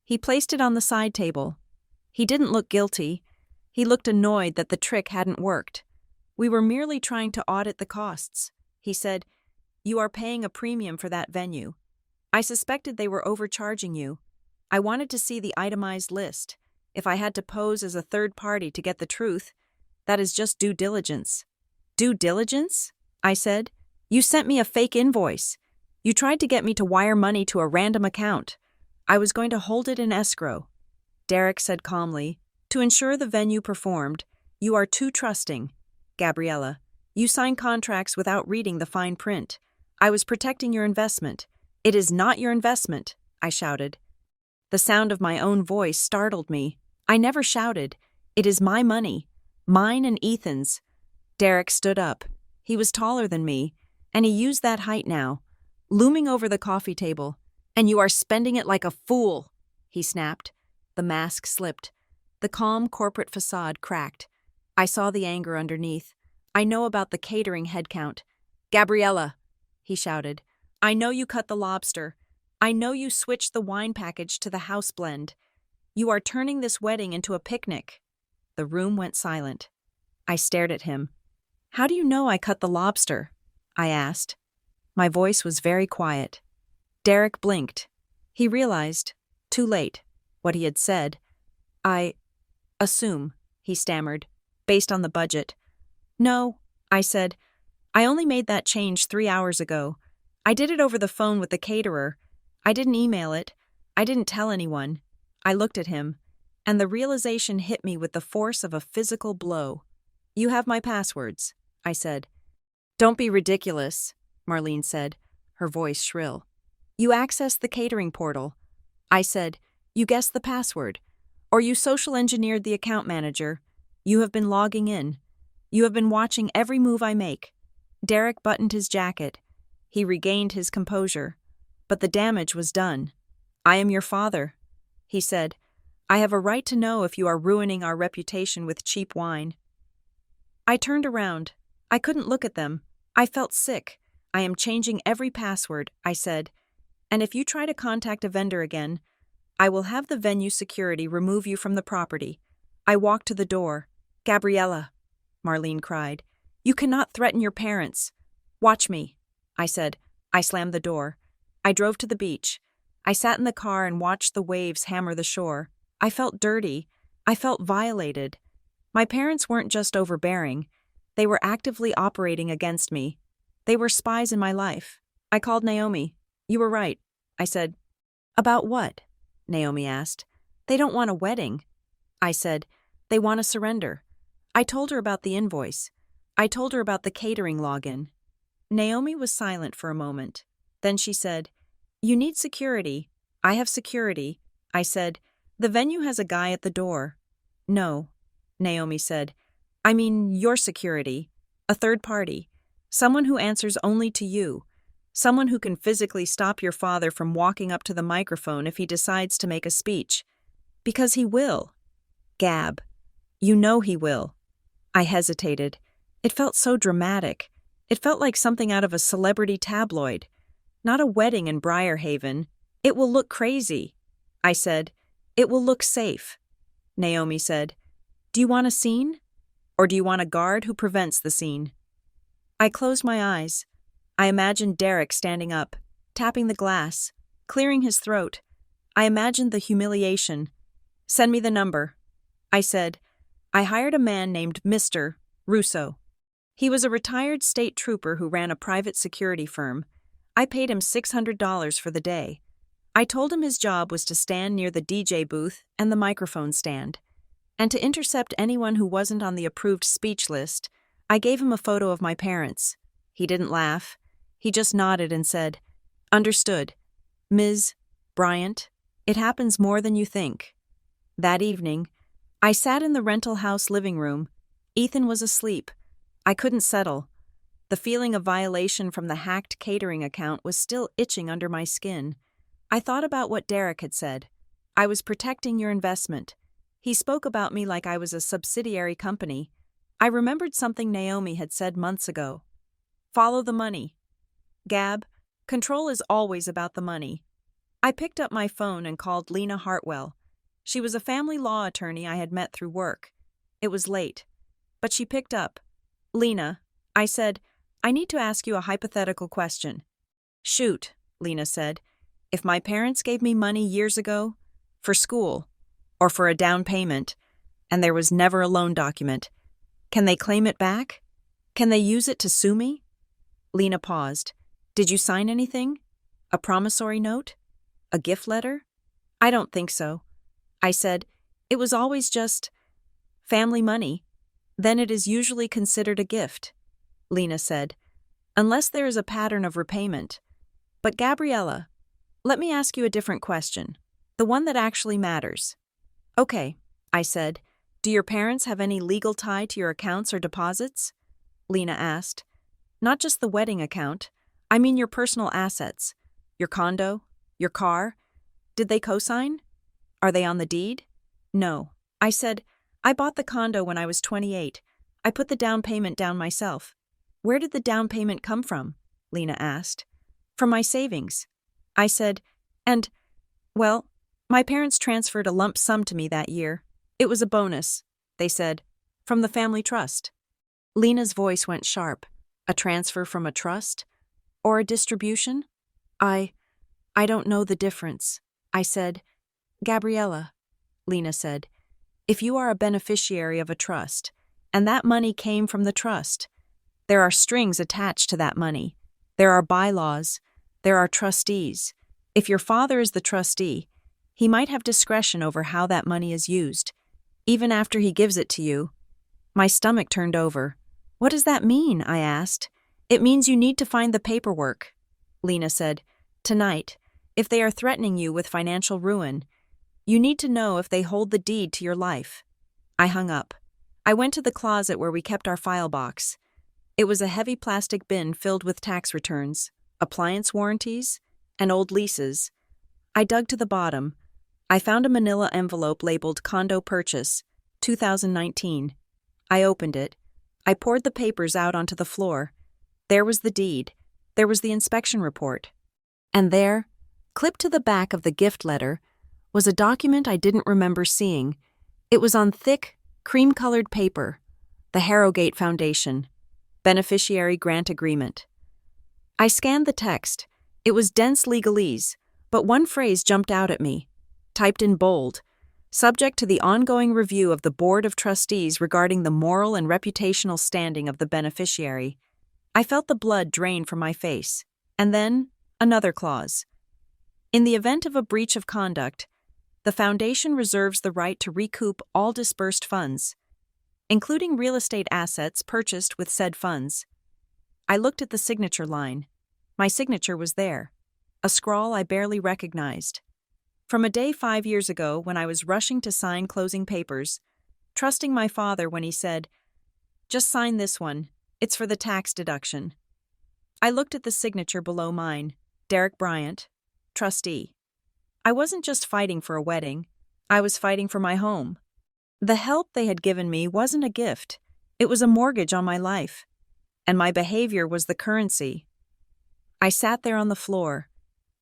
He placed it on the side table. He didn't look guilty. He looked annoyed that the trick hadn't worked. We were merely trying to audit the costs. He said, You are paying a premium for that venue. I suspected they were overcharging you. I wanted to see the itemized list. If I had to pose as a third party to get the truth, that is just due diligence. Due diligence? I said. You sent me a fake invoice. You tried to get me to wire money to a random account. I was going to hold it in escrow. Derek said calmly, To ensure the venue performed, you are too trusting. Gabriella, you sign contracts without reading the fine print. I was protecting your investment. It is not your investment, I shouted. The sound of my own voice startled me. I never shouted. It is my money. Mine and Ethan's. Derek stood up. He was taller than me, and he used that height now, looming over the coffee table. And you are spending it like a fool, he snapped. The mask slipped. The calm corporate facade cracked. I saw the anger underneath. I know about the catering headcount. Gabriella, he shouted. I know you cut the lobster. I know you switched the wine package to the house blend. You are turning this wedding into a picnic. The room went silent. I stared at him. How do you know I cut the lobster? I asked. My voice was very quiet. Derek blinked. He realized, too late, what he had said. I assume, he stammered, based on the budget. No, I said. I only made that change 3 hours ago. I did it over the phone with the caterer. I didn't email it. I didn't tell anyone. I looked at him, and the realization hit me with the force of a physical blow. You have my passwords, I said. Don't be ridiculous, Marlene said, her voice shrill. You accessed the catering portal. I said, you guessed the password. Or you social engineered the account manager. You have been logging in. You have been watching every move I make. Derek buttoned his jacket. He regained his composure. But the damage was done. I am your father, he said. I have a right to know if you are ruining our reputation with cheap wine. I turned around. I couldn't look at them. I felt sick. I am changing every password, I said. And if you try to contact a vendor again, I will have the venue security remove you from the property. I walked to the door. Gabriella, Marlene cried. You cannot threaten your parents. Watch me, I said. I slammed the door. I drove to the beach. I sat in the car and watched the waves hammer the shore. I felt dirty. I felt violated. My parents weren't just overbearing. They were actively operating against me. They were spies in my life. I called Naomi. You were right, I said. About what? Naomi asked. They don't want a wedding. I said, they want a surrender. I told her about the invoice. I told her about the catering login. Naomi was silent for a moment. Then she said, you need security. I have security. I said, the venue has a guy at the door. No, Naomi said. I mean your security. A third party. Someone who answers only to you. Someone who can physically stop your father from walking up to the microphone if he decides to make a speech. Because he will. Gab. You know he will. I hesitated. It felt so dramatic. It felt like something out of a celebrity tabloid. Not a wedding in Briarhaven. It will look crazy. I said, it will look safe. Naomi said, do you want a scene? Or do you want a guard who prevents the scene? I closed my eyes. I imagined Derek standing up, tapping the glass, clearing his throat. I imagined the humiliation. Send me the number. I said, I hired a man named Mr. Russo. He was a retired state trooper who ran a private security firm. I paid him $600 for the day. I told him his job was to stand near the DJ booth and the microphone stand. And to intercept anyone who wasn't on the approved speech list, I gave him a photo of my parents. He didn't laugh. He just nodded and said, understood. Ms. Bryant, it happens more than you think. That evening, I sat in the rental house living room. Ethan was asleep. I couldn't settle. The feeling of violation from the hacked catering account was still itching under my skin. I thought about what Derek had said. I was protecting your investment. He spoke about me like I was a subsidiary company. I remembered something Naomi had said months ago. Follow the money. Gab, control is always about the money. I picked up my phone and called Lena Hartwell. She was a family law attorney I had met through work. It was late, but she picked up. Lena, I said, I need to ask you a hypothetical question. Shoot, Lena said. If my parents gave me money years ago, for school, or for a down payment, and there was never a loan document, can they claim it back? Can they use it to sue me? Lena paused. Did you sign anything? A promissory note? A gift letter? I don't think so. I said, it was always just family money. Then it is usually considered a gift. Lena said, unless there is a pattern of repayment. But Gabriella, let me ask you a different question, the one that actually matters. Okay, I said, do your parents have any legal tie to your accounts or deposits? Lena asked. Not just the wedding account. I mean your personal assets. Your condo? Your car? Did they co-sign? Are they on the deed? No. I said, I bought the condo when I was 28. I put the down payment down myself. Where did the down payment come from? Lena asked. From my savings. I said, well, my parents transferred a lump sum to me that year. It was a bonus, they said, from the family trust. Lena's voice went sharp. A transfer from a trust? Or a distribution? I don't know the difference. I said, Gabriella, Lena said, if you are a beneficiary of a trust, and that money came from the trust, there are strings attached to that money. There are bylaws. There are trustees. If your father is the trustee, he might have discretion over how that money is used, even after he gives it to you. My stomach turned over. What does that mean? I asked. It means you need to find the paperwork. Lena said, tonight, if they are threatening you with financial ruin, you need to know if they hold the deed to your life. I hung up. I went to the closet where we kept our file box. It was a heavy plastic bin filled with tax returns, appliance warranties, and old leases. I dug to the bottom. I found a manila envelope labeled Condo Purchase, 2019. I opened it. I poured the papers out onto the floor. There was the deed. There was the inspection report. And there, clipped to the back of the gift letter, was a document I didn't remember seeing. It was on thick, cream-colored paper. The Harrogate Foundation. Beneficiary Grant Agreement. I scanned the text. It was dense legalese, but one phrase jumped out at me, typed in bold. subject to the ongoing review of the Board of Trustees regarding the moral and reputational standing of the beneficiary. I felt the blood drain from my face. And then, another clause. In the event of a breach of conduct, the Foundation reserves the right to recoup all disbursed funds, including real estate assets purchased with said funds. I looked at the signature line. My signature was there, a scrawl I barely recognized. From a day 5 years ago when I was rushing to sign closing papers, trusting my father when he said, "Just sign this one, it's for the tax deduction." I looked at the signature below mine, Derek Bryant, trustee. I wasn't just fighting for a wedding, I was fighting for my home. The help they had given me wasn't a gift, it was a mortgage on my life, and my behavior was the currency. I sat there on the floor,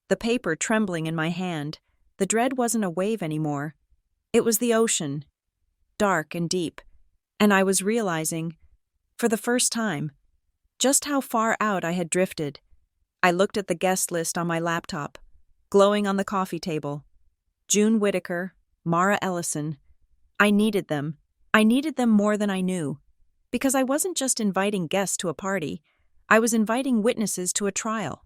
the paper trembling in my hand. The dread wasn't a wave anymore, it was the ocean, dark and deep, and I was realizing, for the first time, just how far out I had drifted. I looked at the guest list on my laptop, glowing on the coffee table. June Whitaker, Mara Ellison. I needed them. I needed them more than I knew. Because I wasn't just inviting guests to a party, I was inviting witnesses to a trial.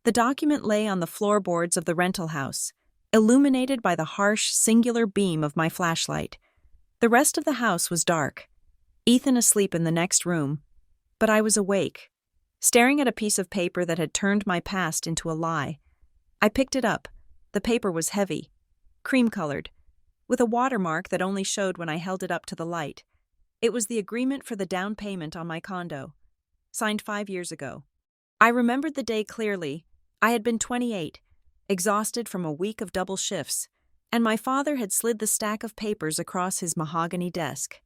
The document lay on the floorboards of the rental house, illuminated by the harsh, singular beam of my flashlight. The rest of the house was dark, Ethan asleep in the next room, but I was awake, staring at a piece of paper that had turned my past into a lie. I picked it up. The paper was heavy, cream-colored, with a watermark that only showed when I held it up to the light. It was the agreement for the down payment on my condo, signed 5 years ago. I remembered the day clearly. I had been 28, exhausted from a week of double shifts, and my father had slid the stack of papers across his mahogany desk.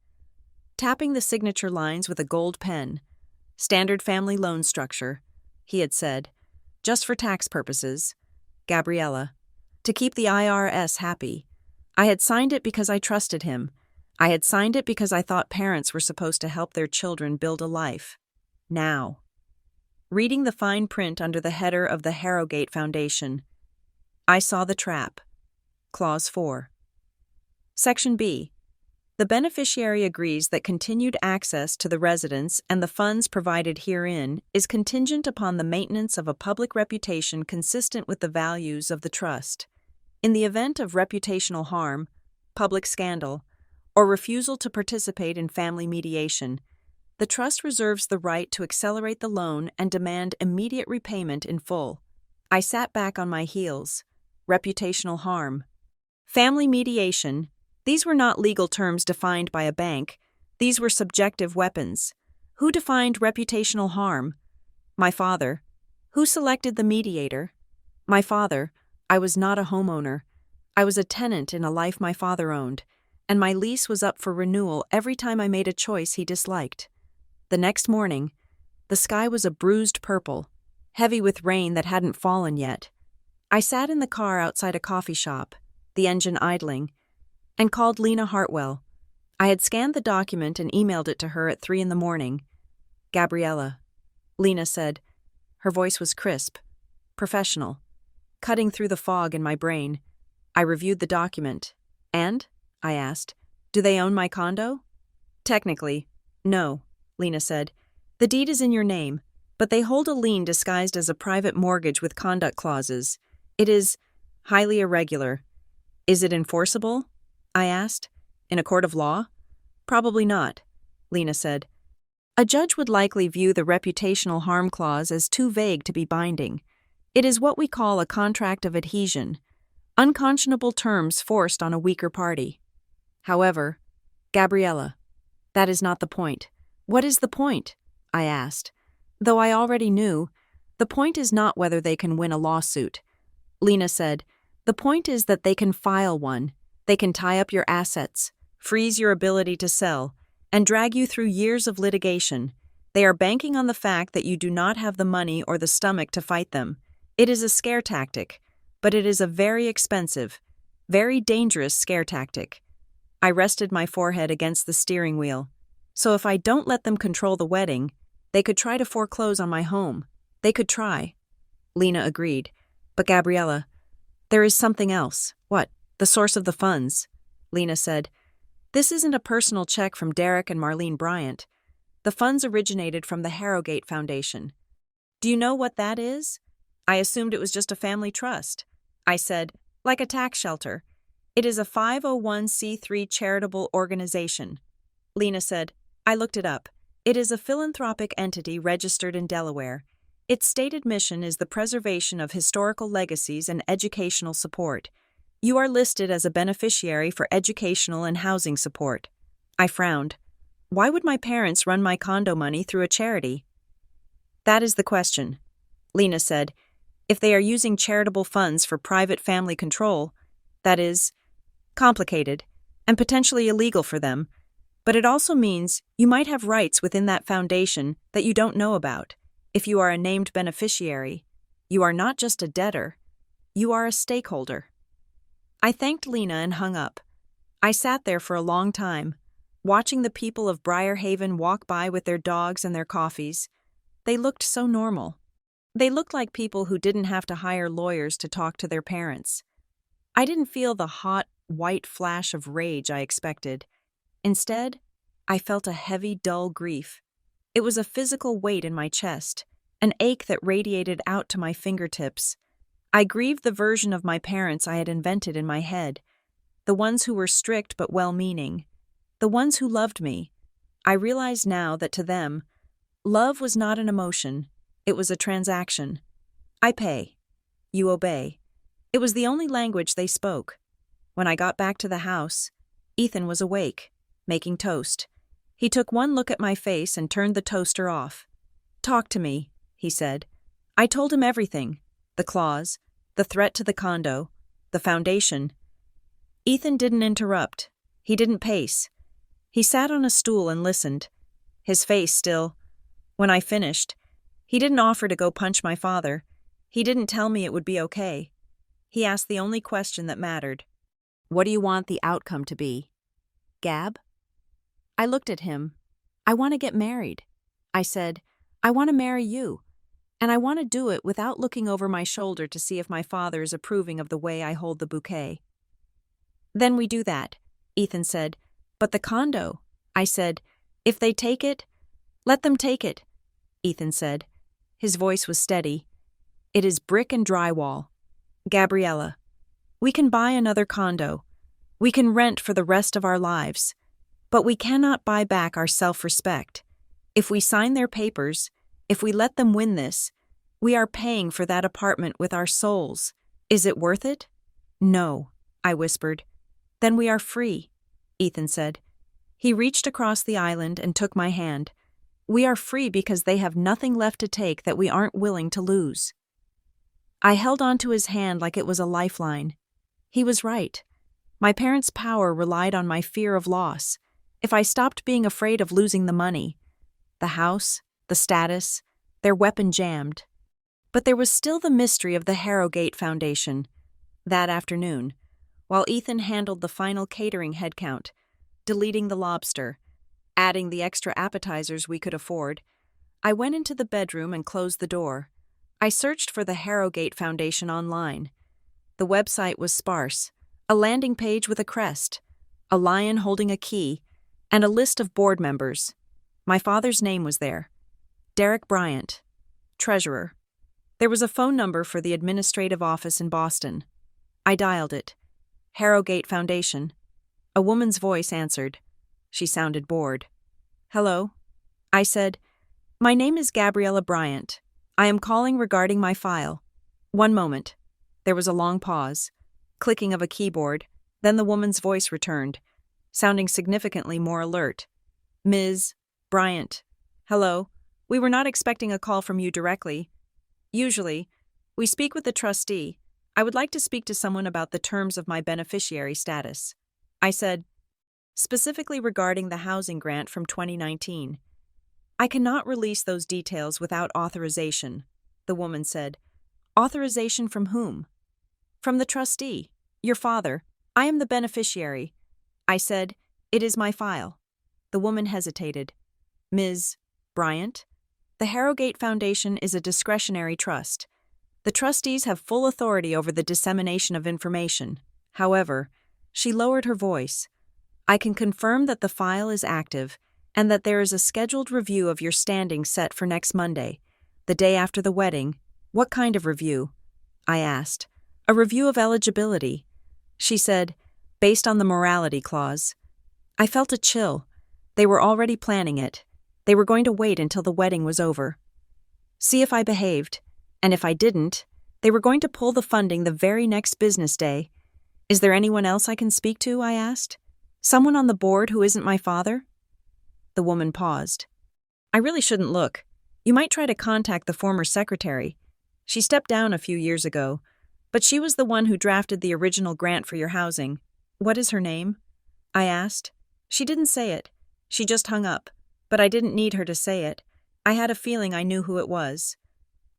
Tapping the signature lines with a gold pen, "Standard family loan structure," he had said, "just for tax purposes. Gabriella. To keep the IRS happy." I had signed it because I trusted him. I had signed it because I thought parents were supposed to help their children build a life. Now. Reading the fine print under the header of the Harrogate Foundation, I saw the trap. Clause 4. Section B. The beneficiary agrees that continued access to the residence and the funds provided herein is contingent upon the maintenance of a public reputation consistent with the values of the trust. In the event of reputational harm, public scandal, or refusal to participate in family mediation, the trust reserves the right to accelerate the loan and demand immediate repayment in full. I sat back on my heels. Reputational harm. Family mediation. These were not legal terms defined by a bank. These were subjective weapons. Who defined reputational harm? My father. Who selected the mediator? My father. I was not a homeowner. I was a tenant in a life my father owned, and my lease was up for renewal every time I made a choice he disliked. The next morning, the sky was a bruised purple, heavy with rain that hadn't fallen yet. I sat in the car outside a coffee shop, the engine idling, and called Lena Hartwell. I had scanned the document and emailed it to her at 3 a.m. "Gabriella," Lena said. Her voice was crisp, professional, cutting through the fog in my brain. I reviewed the document. "And?" I asked. "Do they own my condo?" "Technically, no," Lena said. "The deed is in your name, but they hold a lien disguised as a private mortgage with conduct clauses. It is highly irregular." "Is it enforceable?" I asked. "In a court of law?" "Probably not," Lena said. "A judge would likely view the reputational harm clause as too vague to be binding. It is what we call a contract of adhesion, unconscionable terms forced on a weaker party. However, Gabriella, that is not the point." "What is the point?" I asked. Though I already knew, the point is not whether they can win a lawsuit. Lena said, "The point is that they can file one. They can tie up your assets, freeze your ability to sell, and drag you through years of litigation. They are banking on the fact that you do not have the money or the stomach to fight them. It is a scare tactic, but it is a very expensive, very dangerous scare tactic." I rested my forehead against the steering wheel. "So if I don't let them control the wedding, they could try to foreclose on my home. They could try." Lena agreed. "But Gabriella, there is something else." "What?" "The source of the funds." Lena said. This isn't a personal check from Derek and Marlene Bryant. The funds originated from the Harrogate Foundation. Do you know what that is? I assumed it was just a family trust. I said, like a tax shelter. It is a 501c3 charitable organization. Lena said, I looked it up. It is a philanthropic entity registered in Delaware. Its stated mission is the preservation of historical legacies and educational support. You are listed as a beneficiary for educational and housing support. I frowned. Why would my parents run my condo money through a charity? That is the question. Lena said, if they are using charitable funds for private family control, that is complicated and potentially illegal for them, but it also means you might have rights within that foundation that you don't know about. If you are a named beneficiary, you are not just a debtor, you are a stakeholder. I thanked Lena and hung up. I sat there for a long time, watching the people of Briarhaven walk by with their dogs and their coffees. They looked so normal. They looked like people who didn't have to hire lawyers to talk to their parents. I didn't feel the hot, white flash of rage I expected. Instead, I felt a heavy, dull grief. It was a physical weight in my chest, an ache that radiated out to my fingertips. I grieved the version of my parents I had invented in my head, the ones who were strict but well-meaning, the ones who loved me. I realized now that to them, love was not an emotion, it was a transaction. I pay. You obey. It was the only language they spoke. When I got back to the house, Ethan was awake, making toast. He took one look at my face and turned the toaster off. Talk to me, he said. I told him everything. The clause, the threat to the condo, the foundation. Ethan didn't interrupt. He didn't pace. He sat on a stool and listened, his face still. When I finished, he didn't offer to go punch my father. He didn't tell me it would be okay. He asked the only question that mattered. What do you want the outcome to be? Gab? I looked at him. I want to get married. I said, I want to marry you. And I want to do it without looking over my shoulder to see if my father is approving of the way I hold the bouquet. Then we do that, Ethan said. But the condo? I said, if they take it, let them take it, Ethan said. His voice was steady. It is brick and drywall. Gabriella, we can buy another condo. We can rent for the rest of our lives. But we cannot buy back our self-respect. If we sign their papers, if we let them win this, we are paying for that apartment with our souls. Is it worth it? No, I whispered. Then we are free, Ethan said. He reached across the island and took my hand. We are free because they have nothing left to take that we aren't willing to lose. I held onto his hand like it was a lifeline. He was right. My parents' power relied on my fear of loss. If I stopped being afraid of losing the money, the house, the status, their weapon jammed. But there was still the mystery of the Harrogate Foundation. That afternoon, while Ethan handled the final catering headcount, deleting the lobster, adding the extra appetizers we could afford, I went into the bedroom and closed the door. I searched for the Harrogate Foundation online. The website was sparse, a landing page with a crest, a lion holding a key, and a list of board members. My father's name was there. Derek Bryant, treasurer. There was a phone number for the administrative office in Boston. I dialed it. Harrogate Foundation. A woman's voice answered. She sounded bored. Hello? I said, my name is Gabriella Bryant. I am calling regarding my file. One moment. There was a long pause, clicking of a keyboard, then the woman's voice returned, sounding significantly more alert. Ms. Bryant. Hello. We were not expecting a call from you directly. Usually, we speak with the trustee. I would like to speak to someone about the terms of my beneficiary status. I said, specifically regarding the housing grant from 2019. I cannot release those details without authorization, the woman said. Authorization from whom? From the trustee, your father. I am the beneficiary. I said, it is my file. The woman hesitated. Ms. Bryant? The Harrogate Foundation is a discretionary trust. The trustees have full authority over the dissemination of information. However, She lowered her voice. I can confirm that the file is active and that there is a scheduled review of your standing set for next Monday, the day after the wedding. What kind of review? I asked. A review of eligibility. She said, based on the morality clause. I felt a chill. They were already planning it. They were going to wait until the wedding was over. See if I behaved. And if I didn't, they were going to pull the funding the very next business day. Is there anyone else I can speak to? I asked. Someone on the board who isn't my father? The woman paused. I really shouldn't look. You might try to contact the former secretary. She stepped down a few years ago, but she was the one who drafted the original grant for your housing. What is her name? I asked. She didn't say it. She just hung up, but I didn't need her to say it. I had a feeling I knew who it was.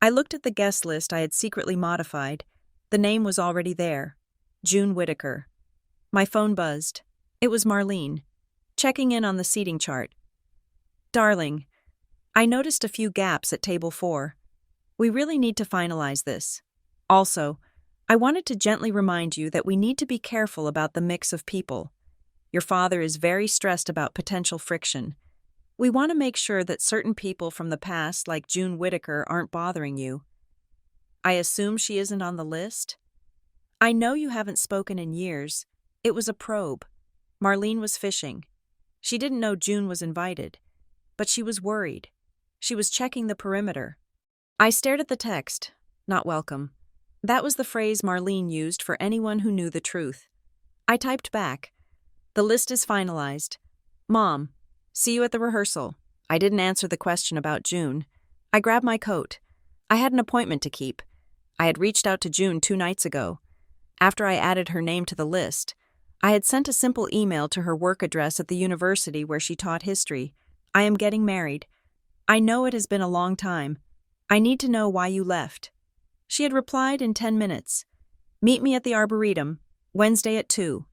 I looked at the guest list I had secretly modified. The name was already there. June Whitaker. My phone buzzed. It was Marlene, checking in on the seating chart. Darling, I noticed a few gaps at table 4. We really need to finalize this. Also, I wanted to gently remind you that we need to be careful about the mix of people. Your father is very stressed about potential friction. We want to make sure that certain people from the past, like June Whitaker, aren't bothering you. I assume she isn't on the list? I know you haven't spoken in years. It was a probe. Marlene was fishing. She didn't know June was invited, but she was worried. She was checking the perimeter. I stared at the text. Not welcome. That was the phrase Marlene used for anyone who knew the truth. I typed back. The list is finalized. Mom, see you at the rehearsal. I didn't answer the question about June. I grabbed my coat. I had an appointment to keep. I had reached out to June 2 nights ago. After I added her name to the list, I had sent a simple email to her work address at the university where she taught history. I am getting married. I know it has been a long time. I need to know why you left. She had replied in 10 minutes. Meet me at the Arboretum, Wednesday at 2.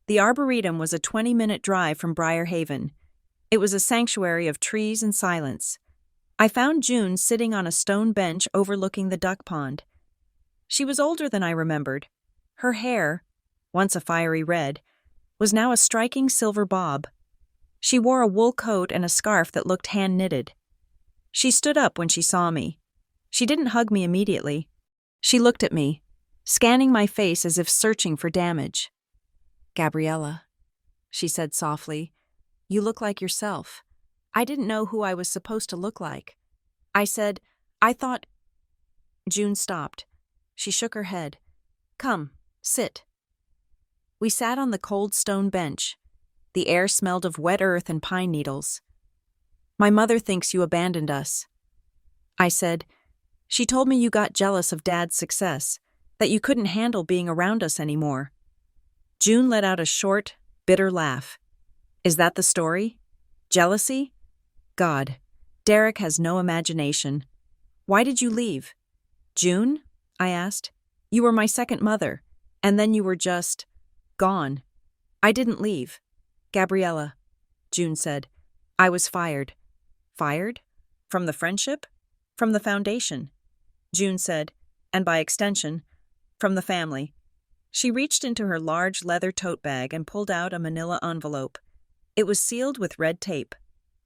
The Arboretum was a 20-minute drive from Briarhaven. It was a sanctuary of trees and silence. I found June sitting on a stone bench overlooking the duck pond. She was older than I remembered. Her hair, once a fiery red, was now a striking silver bob. She wore a wool coat and a scarf that looked hand-knitted. She stood up when she saw me. She didn't hug me immediately. She looked at me, scanning my face as if searching for damage. Gabriella, she said softly, you look like yourself. I didn't know who I was supposed to look like. I said, I thought... June stopped. She shook her head. Come, sit. We sat on the cold stone bench. The air smelled of wet earth and pine needles. My mother thinks you abandoned us. I said, she told me you got jealous of Dad's success, that you couldn't handle being around us anymore. June let out a short, bitter laugh. Is that the story? Jealousy? God, Derek has no imagination. Why did you leave? June? I asked. You were my second mother, and then you were just... gone. I didn't leave. Gabriella, June said. I was fired. Fired? From the friendship? From the foundation. June said, and by extension, from the family. She reached into her large leather tote bag and pulled out a manila envelope. It was sealed with red tape.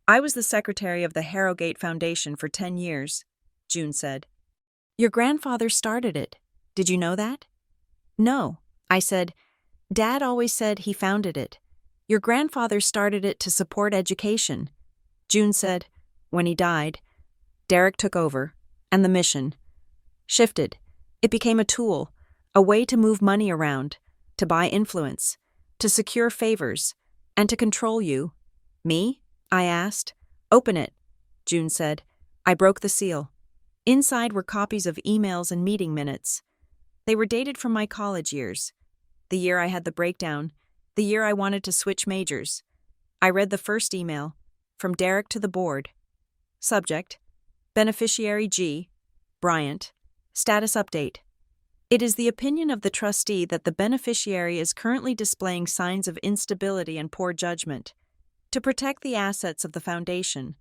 I was the secretary of the Harrogate Foundation for 10 years, June said. Your grandfather started it. Did you know that? No, I said. Dad always said he founded it. Your grandfather started it to support education. June said, when he died, Derek took over, and the mission shifted. It became a tool, a way to move money around, to buy influence, to secure favors, and to control you. Me? I asked. Open it, June said. I broke the seal. Inside were copies of emails and meeting minutes. They were dated from my college years. The year I had the breakdown, the year I wanted to switch majors. I read the first email, from Derek to the board. Subject, Beneficiary G, Bryant, Status Update. It is the opinion of the trustee that the beneficiary is currently displaying signs of instability and poor judgment. To protect the assets of the foundation,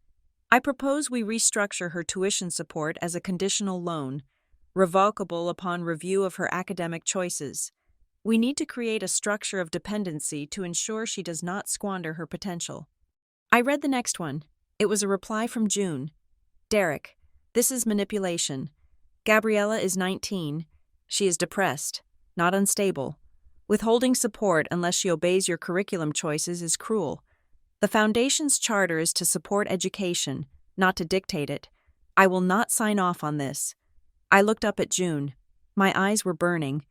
I propose we restructure her tuition support as a conditional loan, revocable upon review of her academic choices. We need to create a structure of dependency to ensure she does not squander her potential. I read the next one. It was a reply from June. Derek, this is manipulation. Gabriella is 19. She is depressed, not unstable. Withholding support unless she obeys your curriculum choices is cruel. The Foundation's charter is to support education, not to dictate it. I will not sign off on this. I looked up at June. My eyes were burning.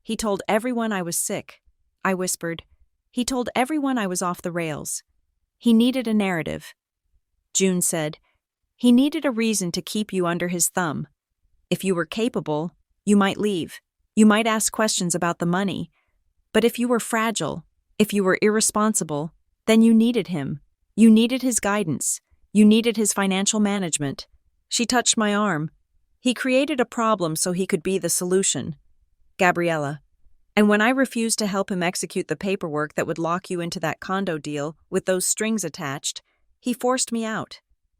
He told everyone I was sick. I whispered. He told everyone I was off the rails. He needed a narrative. June said, he needed a reason to keep you under his thumb. If you were capable, you might leave. You might ask questions about the money. But if you were fragile, if you were irresponsible, then you needed him. You needed his guidance. You needed his financial management. She touched my arm. He created a problem so he could be the solution. Gabriella. And when I refused to help him execute the paperwork that would lock you into that condo deal with those strings attached, he forced me out.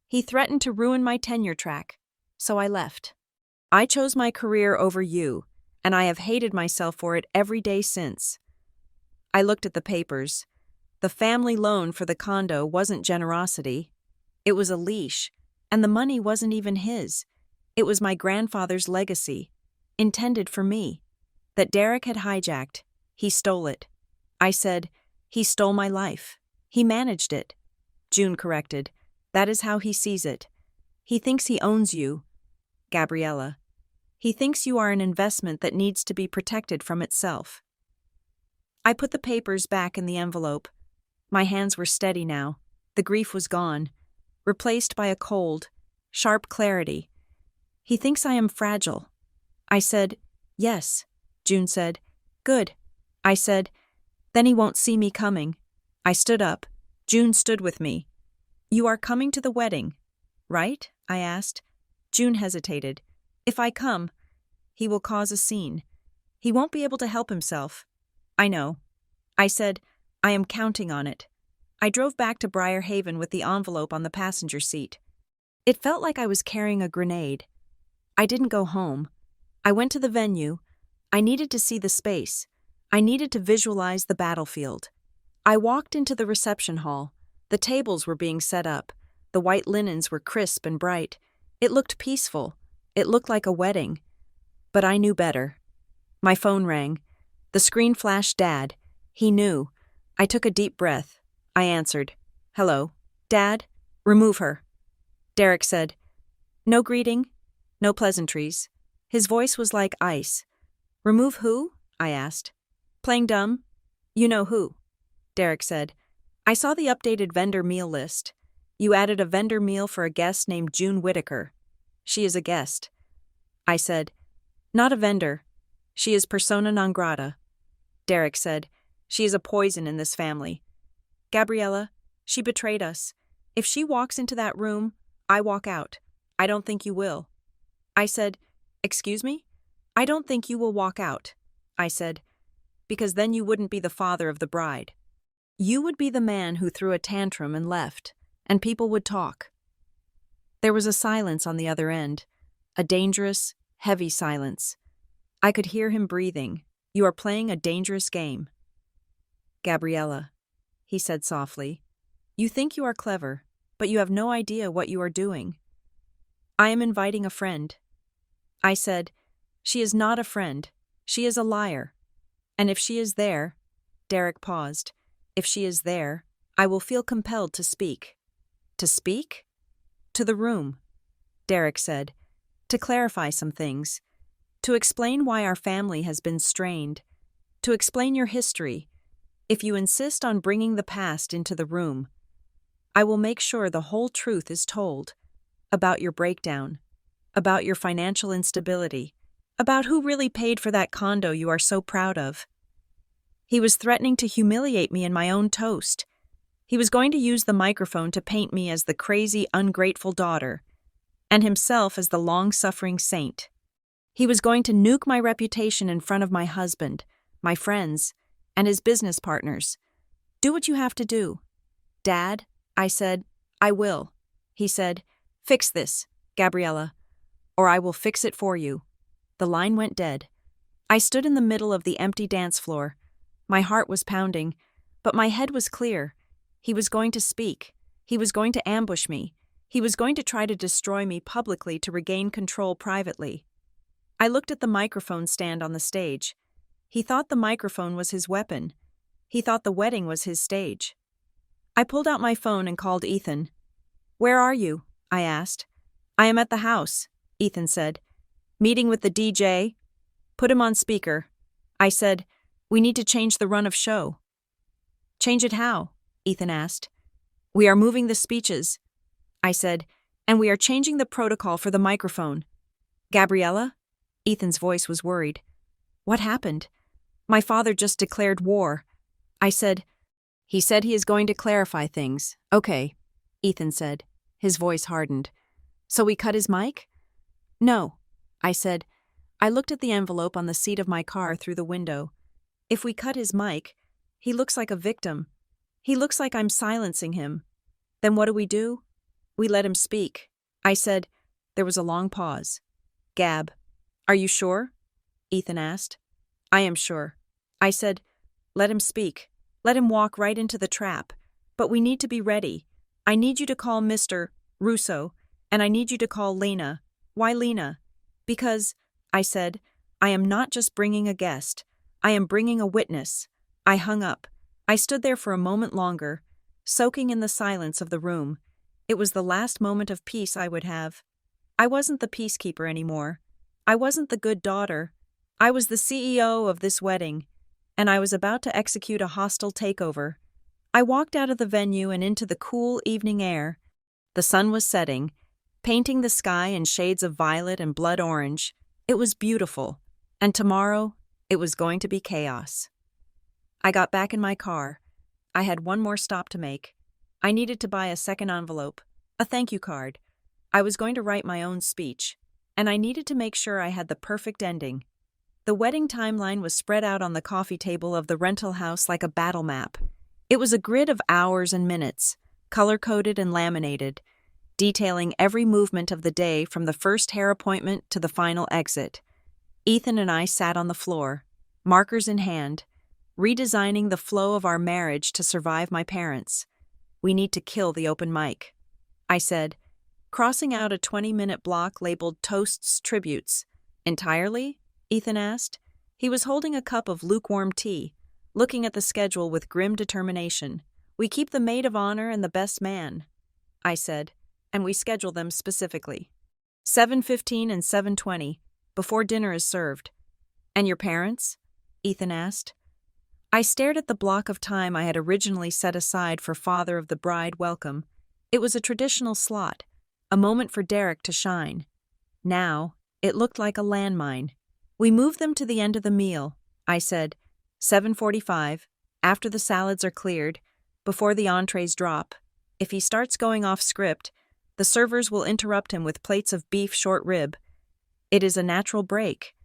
He threatened to ruin my tenure track. So I left. I chose my career over you, and I have hated myself for it every day since. I looked at the papers. The family loan for the condo wasn't generosity. It was a leash, and the money wasn't even his. It was my grandfather's legacy, intended for me, that Derek had hijacked. He stole it. I said, he stole my life. He managed it. June corrected. That is how he sees it. He thinks he owns you. Gabriella. He thinks you are an investment that needs to be protected from itself. I put the papers back in the envelope. My hands were steady now. The grief was gone, replaced by a cold, sharp clarity. He thinks I am fragile. I said, yes. June said, good. I said, then he won't see me coming. I stood up. June stood with me. You are coming to the wedding, right? I asked. June hesitated. If I come, he will cause a scene. He won't be able to help himself. I know. I said, I am counting on it. I drove back to Briar Haven with the envelope on the passenger seat. It felt like I was carrying a grenade. I didn't go home. I went to the venue. I needed to see the space. I needed to visualize the battlefield. I walked into the reception hall. The tables were being set up. The white linens were crisp and bright. It looked peaceful. It looked like a wedding. But I knew better. My phone rang. The screen flashed Dad. He knew. I took a deep breath. I answered. Hello. Dad? Remove her. Derek said. No greeting. No pleasantries. His voice was like ice. Remove who? I asked. Playing dumb? You know who. Derek said. I saw the updated vendor meal list. You added a vendor meal for a guest named June Whitaker. She is a guest. I said, not a vendor. She is persona non grata. Derek said, she is a poison in this family. Gabriella, she betrayed us. If she walks into that room, I walk out. I don't think you will. I said, excuse me? I don't think you will walk out. I said, because then you wouldn't be the father of the bride. You would be the man who threw a tantrum and left, and people would talk. There was a silence on the other end, a dangerous, heavy silence. I could hear him breathing. You are playing a dangerous game. Gabriella, he said softly, you think you are clever, but you have no idea what you are doing. I am inviting a friend. I said, she is not a friend. She is a liar. And if she is there, Derek paused. If she is there, I will feel compelled to speak. To speak? To the room, Derek said, to clarify some things, to explain why our family has been strained, to explain your history. If you insist on bringing the past into the room, I will make sure the whole truth is told about your breakdown, about your financial instability, about who really paid for that condo you are so proud of. He was threatening to humiliate me in my own toast. He was going to use the microphone to paint me as the crazy, ungrateful daughter, and himself as the long-suffering saint. He was going to nuke my reputation in front of my husband, my friends, and his business partners. Do what you have to do. Dad, I said, I will. He said, fix this, Gabriella, or I will fix it for you. The line went dead. I stood in the middle of the empty dance floor. My heart was pounding, but my head was clear. He was going to speak. He was going to ambush me. He was going to try to destroy me publicly to regain control privately. I looked at the microphone stand on the stage. He thought the microphone was his weapon. He thought the wedding was his stage. I pulled out my phone and called Ethan. "Where are you?" I asked. "I am at the house," Ethan said. "Meeting with the DJ?" "Put him on speaker." I said, "We need to change the run of show." "Change it how?" Ethan asked. "We are moving the speeches," I said, "and we are changing the protocol for the microphone." "Gabriella?" Ethan's voice was worried. "What happened?" "My father just declared war." I said, "He said he is going to clarify things." "Okay," Ethan said. His voice hardened. "So we cut his mic?" "No," I said. I looked at the envelope on the seat of my car through the window. If we cut his mic, he looks like a victim. He looks like I'm silencing him. Then what do? We let him speak. I said. There was a long pause. "Gab, are you sure?" Ethan asked. "I am sure." I said, "Let him speak. Let him walk right into the trap. But we need to be ready. I need you to call Mr. Russo, and I need you to call Lena." "Why Lena?" "Because," I said, "I am not just bringing a guest. I am bringing a witness." I hung up. I stood there for a moment longer, soaking in the silence of the room. It was the last moment of peace I would have. I wasn't the peacekeeper anymore. I wasn't the good daughter. I was the CEO of this wedding, and I was about to execute a hostile takeover. I walked out of the venue and into the cool evening air. The sun was setting, painting the sky in shades of violet and blood orange. It was beautiful, and tomorrow it was going to be chaos. I got back in my car. I had one more stop to make. I needed to buy a second envelope, a thank you card. I was going to write my own speech, and I needed to make sure I had the perfect ending. The wedding timeline was spread out on the coffee table of the rental house like a battle map. It was a grid of hours and minutes, color-coded and laminated, detailing every movement of the day from the first hair appointment to the final exit. Ethan and I sat on the floor, markers in hand, redesigning the flow of our marriage to survive my parents. "We need to kill the open mic," I said, crossing out a 20-minute block labeled Toasts Tributes. "Entirely?" Ethan asked. He was holding a cup of lukewarm tea, looking at the schedule with grim determination. "We keep the maid of honor and the best man," I said, "and we schedule them specifically. 7:15 and 7:20, before dinner is served." "And your parents?" Ethan asked. I stared at the block of time I had originally set aside for father of the bride welcome. It was a traditional slot, a moment for Derek to shine. Now, it looked like a landmine. "We move them to the end of the meal," I said. 7:45, after the salads are cleared, before the entrees drop. If he starts going off script, the servers will interrupt him with plates of beef short rib. It is a natural break.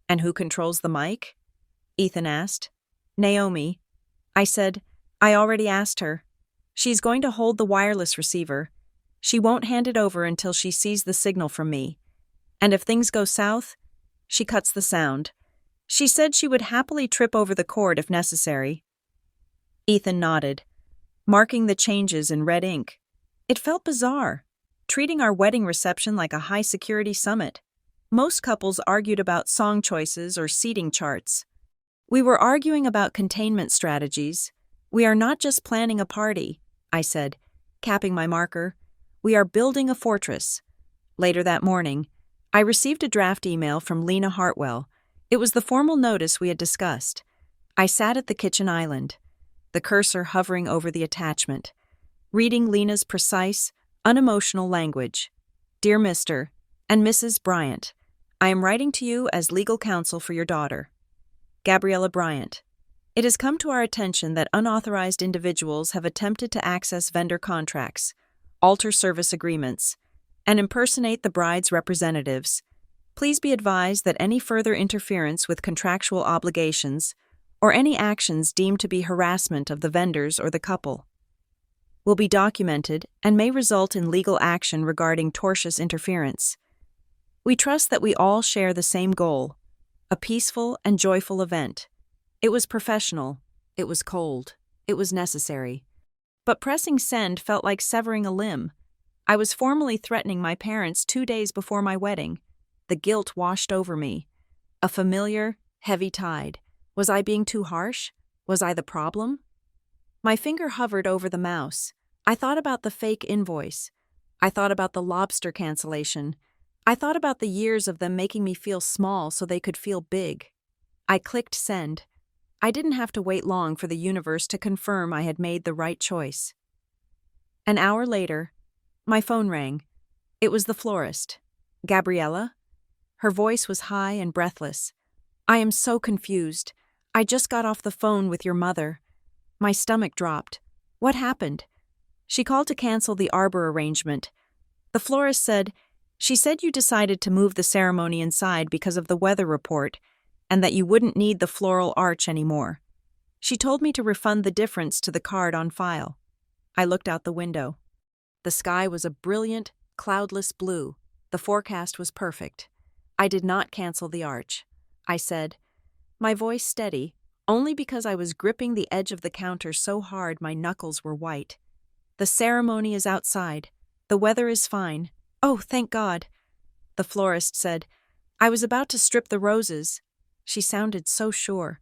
"And who controls the mic?" Ethan asked. "Naomi." I said, "I already asked her. She's going to hold the wireless receiver. She won't hand it over until she sees the signal from me. And if things go south, she cuts the sound. She said she would happily trip over the cord if necessary." Ethan nodded, marking the changes in red ink. It felt bizarre, treating our wedding reception like a high-security summit. Most couples argued about song choices or seating charts. We were arguing about containment strategies. "We are not just planning a party," I said, capping my marker. "We are building a fortress." Later that morning, I received a draft email from Lena Hartwell. It was the formal notice we had discussed. I sat at the kitchen island, the cursor hovering over the attachment, reading Lena's precise, unemotional language. "Dear Mr. and Mrs. Bryant, I am writing to you as legal counsel for your daughter, Gabriella Bryant. It has come to our attention that unauthorized individuals have attempted to access vendor contracts, alter service agreements, and impersonate the bride's representatives. Please be advised that any further interference with contractual obligations or any actions deemed to be harassment of the vendors or the couple will be documented and may result in legal action regarding tortious interference. We trust that we all share the same goal, A peaceful and joyful event. It was professional. It was cold. It was necessary. But pressing send felt like severing a limb. I was formally threatening my parents 2 days before my wedding. The guilt washed over me. A familiar, heavy tide. Was I being too harsh? Was I the problem? My finger hovered over the mouse. I thought about the fake invoice. I thought about the lobster cancellation. I thought about the years of them making me feel small so they could feel big. I clicked send. I didn't have to wait long for the universe to confirm I had made the right choice. An hour later, my phone rang. It was the florist. Gabriella? Her voice was high and breathless. I am so confused. I just got off the phone with your mother. My stomach dropped. What happened? She called to cancel the arbor arrangement. The florist said, she said you decided to move the ceremony inside because of the weather report and that you wouldn't need the floral arch anymore. She told me to refund the difference to the card on file. I looked out the window. The sky was a brilliant, cloudless blue. The forecast was perfect. I did not cancel the arch. I said, my voice steady, only because I was gripping the edge of the counter so hard my knuckles were white. The ceremony is outside. The weather is fine. Oh, thank God. The florist said, I was about to strip the roses. She sounded so sure.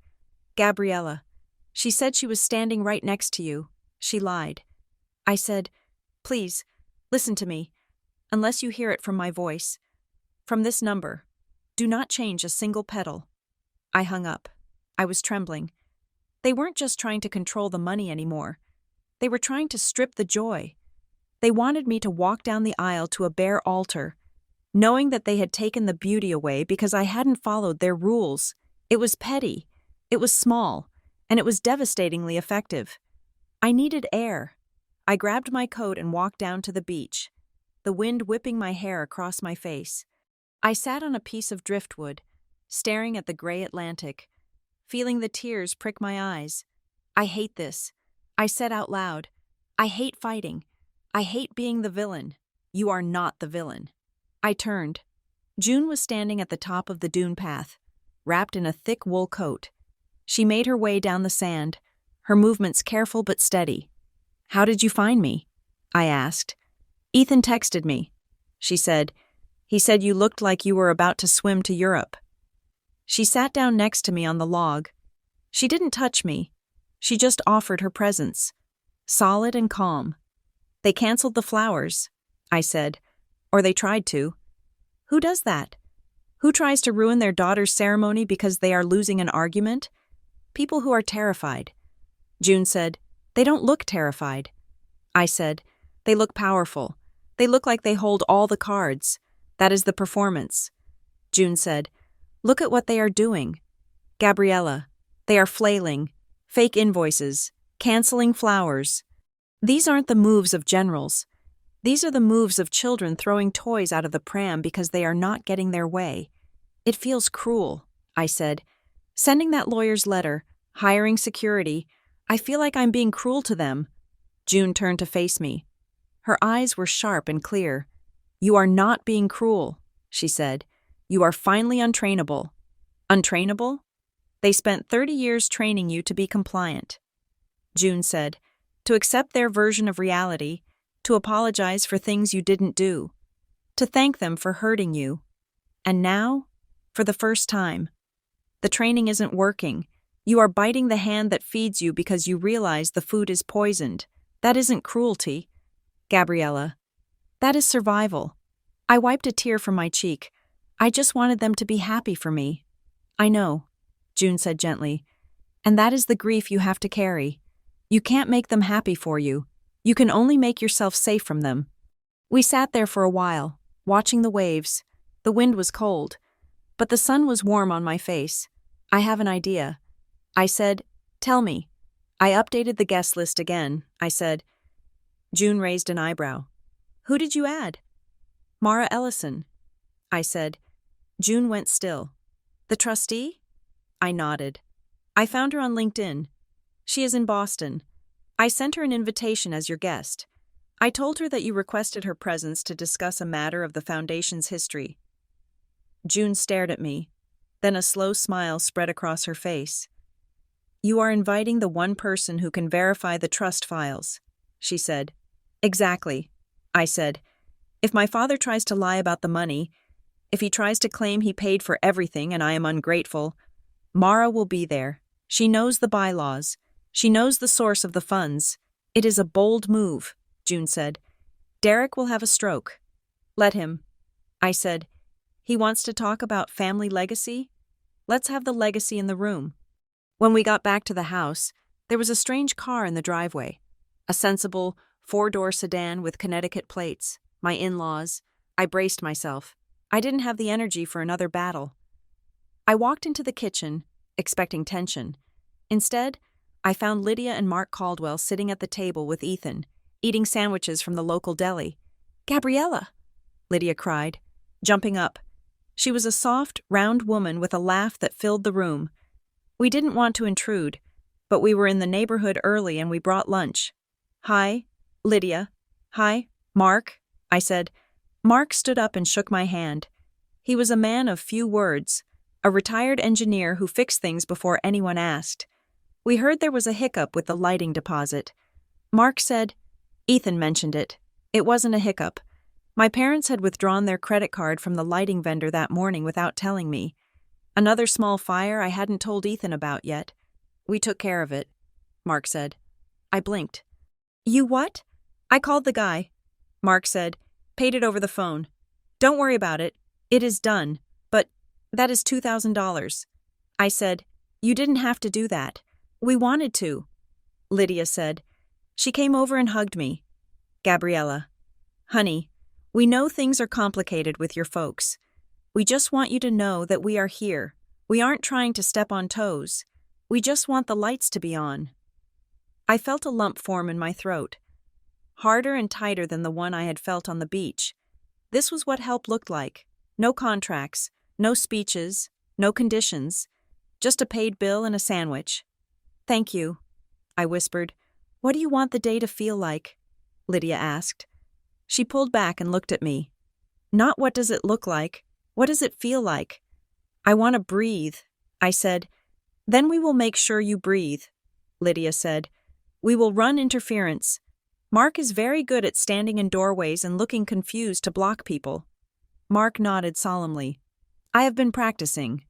Gabriella. She said she was standing right next to you. She lied. I said, please, listen to me. Unless you hear it from my voice. From this number. Do not change a single petal. I hung up. I was trembling. They weren't just trying to control the money anymore. They were trying to strip the joy. They wanted me to walk down the aisle to a bare altar, knowing that they had taken the beauty away because I hadn't followed their rules. It was petty, it was small, and it was devastatingly effective. I needed air. I grabbed my coat and walked down to the beach, the wind whipping my hair across my face. I sat on a piece of driftwood, staring at the gray Atlantic, feeling the tears prick my eyes. I hate this. I said out loud, I hate fighting. I hate being the villain. You are not the villain. I turned. June was standing at the top of the dune path, wrapped in a thick wool coat. She made her way down the sand, her movements careful but steady. How did you find me? I asked. Ethan texted me. She said, he said you looked like you were about to swim to Europe. She sat down next to me on the log. She didn't touch me. She just offered her presence, solid and calm. They canceled the flowers, I said, or they tried to. Who does that? Who tries to ruin their daughter's ceremony because they are losing an argument? People who are terrified. June said, they don't look terrified. I said, they look powerful. They look like they hold all the cards. That is the performance. June said, look at what they are doing. Gabriella, they are flailing, fake invoices, canceling flowers. These aren't the moves of generals. These are the moves of children throwing toys out of the pram because they are not getting their way. It feels cruel, I said. Sending that lawyer's letter, hiring security, I feel like I'm being cruel to them. June turned to face me. Her eyes were sharp and clear. You are not being cruel, she said. You are finally untrainable. Untrainable? They spent 30 years training you to be compliant. June said, to accept their version of reality, to apologize for things you didn't do, to thank them for hurting you. And now, for the first time, the training isn't working. You are biting the hand that feeds you because you realize the food is poisoned. That isn't cruelty. Gabriella, that is survival. I wiped a tear from my cheek. I just wanted them to be happy for me. I know, June said gently, and that is the grief you have to carry. You can't make them happy for you. You can only make yourself safe from them. We sat there for a while, watching the waves. The wind was cold, but the sun was warm on my face. I have an idea. I said, tell me. I updated the guest list again. I said. June raised an eyebrow. Who did you add? Mara Ellison. I said. June went still. The trustee? I nodded. I found her on LinkedIn. She is in Boston. I sent her an invitation as your guest. I told her that you requested her presence to discuss a matter of the Foundation's history. June stared at me. Then a slow smile spread across her face. "You are inviting the one person who can verify the trust files," she said. "Exactly," I said. "If my father tries to lie about the money, if he tries to claim he paid for everything and I am ungrateful, Mara will be there. She knows the bylaws. She knows the source of the funds. It is a bold move," June said. "Derek will have a stroke." "Let him," I said. "He wants to talk about family legacy? Let's have the legacy in the room." When we got back to the house, there was a strange car in the driveway. A sensible, four-door sedan with Connecticut plates. My in-laws. I braced myself. I didn't have the energy for another battle. I walked into the kitchen, expecting tension. Instead, I found Lydia and Mark Caldwell sitting at the table with Ethan, eating sandwiches from the local deli. "Gabriella!" Lydia cried, jumping up. She was a soft, round woman with a laugh that filled the room. We didn't want to intrude, but we were in the neighborhood early and we brought lunch. "Hi, Lydia." "Hi, Mark," I said. Mark stood up and shook my hand. He was a man of few words, a retired engineer who fixed things before anyone asked. We heard there was a hiccup with the lighting deposit. Mark said, "Ethan mentioned it. It wasn't a hiccup. My parents had withdrawn their credit card from the lighting vendor that morning without telling me. Another small fire I hadn't told Ethan about yet. We took care of it," Mark said. I blinked. "You what?" "I called the guy," Mark said. "Paid it over the phone. Don't worry about it. It is done. But that is $2,000. I said, "You didn't have to do that. We wanted to," Lydia said. She came over and hugged me. "Gabriella, honey, we know things are complicated with your folks. We just want you to know that we are here. We aren't trying to step on toes. We just want the lights to be on." I felt a lump form in my throat, harder and tighter than the one I had felt on the beach. This was what help looked like. No contracts, no speeches, no conditions. Just a paid bill and a sandwich. "Thank you," I whispered. "What do you want the day to feel like?" Lydia asked. She pulled back and looked at me. "Not what does it look like. What does it feel like?" "I want to breathe," I said. "Then we will make sure you breathe," Lydia said. "We will run interference. Mark is very good at standing in doorways and looking confused to block people." Mark nodded solemnly. "I have been practicing."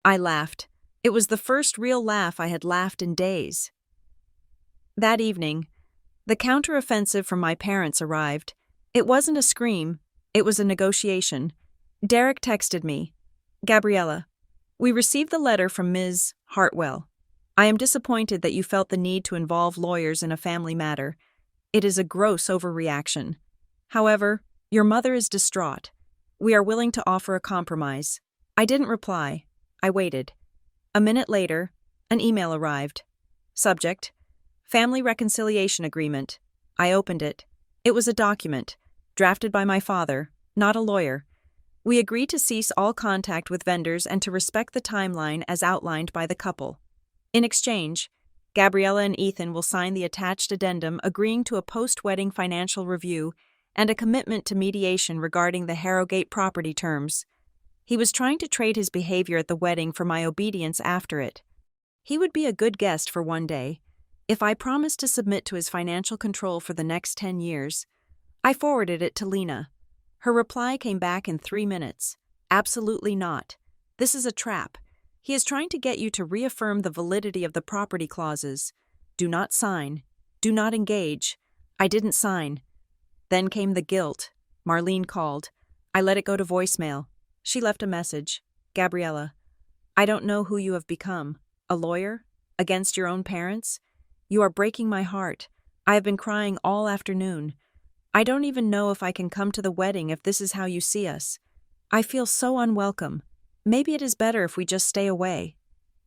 I laughed. It was the first real laugh I had laughed in days. That evening, the counteroffensive from my parents arrived. It wasn't a scream. It was a negotiation. Derek texted me, "Gabriella, we received the letter from Ms. Hartwell. I am disappointed that you felt the need to involve lawyers in a family matter. It is a gross overreaction. However, your mother is distraught. We are willing to offer a compromise." I didn't reply. I waited. A minute later, an email arrived. Subject: Family Reconciliation Agreement. I opened it. It was a document, drafted by my father, not a lawyer. We agreed to cease all contact with vendors and to respect the timeline as outlined by the couple. In exchange, Gabriella and Ethan will sign the attached addendum agreeing to a post-wedding financial review and a commitment to mediation regarding the Harrogate property terms. He was trying to trade his behavior at the wedding for my obedience after it. He would be a good guest for one day, if I promised to submit to his financial control for the next 10 years. I forwarded it to Lena. Her reply came back in 3 minutes. "Absolutely not. This is a trap. He is trying to get you to reaffirm the validity of the property clauses. Do not sign. Do not engage." I didn't sign. Then came the guilt. Marlene called. I let it go to voicemail. She left a message. "Gabriella, I don't know who you have become. A lawyer? Against your own parents? You are breaking my heart. I have been crying all afternoon. I don't even know if I can come to the wedding if this is how you see us. I feel so unwelcome. Maybe it is better if we just stay away."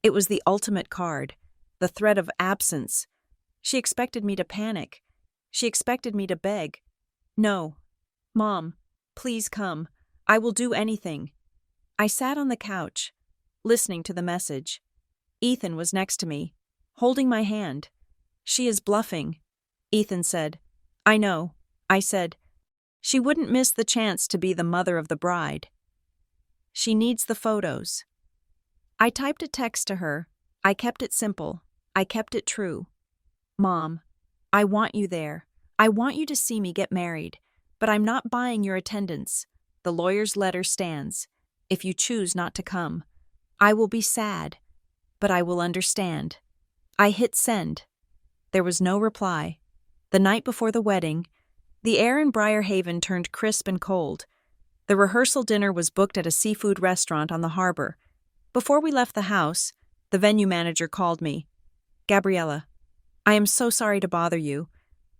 It was the ultimate card, the threat of absence. She expected me to panic. She expected me to beg. "No. Mom, please come. I will do anything." I sat on the couch, listening to the message. Ethan was next to me, holding my hand. "She is bluffing," Ethan said. "I know," I said. "She wouldn't miss the chance to be the mother of the bride. She needs the photos." I typed a text to her. I kept it simple. I kept it true. Mom, I want you there. I want you to see me get married, but I'm not buying your attendance. The lawyer's letter stands. If you choose not to come, I will be sad, but I will understand. I hit send. There was no reply. The night before the wedding, the air in Briarhaven turned crisp and cold. The rehearsal dinner was booked at a seafood restaurant on the harbor. Before we left the house, the venue manager called me. Gabriella, I am so sorry to bother you,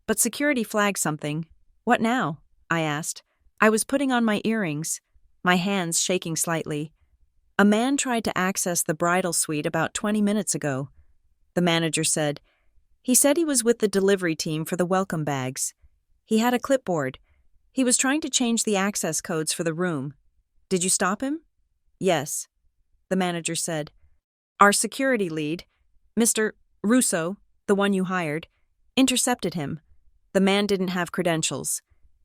but security flagged something. What now? I asked. I was putting on my earrings, my hands shaking slightly. A man tried to access the bridal suite about 20 minutes ago. The manager said. He said he was with the delivery team for the welcome bags. He had a clipboard. He was trying to change the access codes for the room. Did you stop him? Yes, the manager said. Our security lead, Mr. Russo, the one you hired, intercepted him. The man didn't have credentials.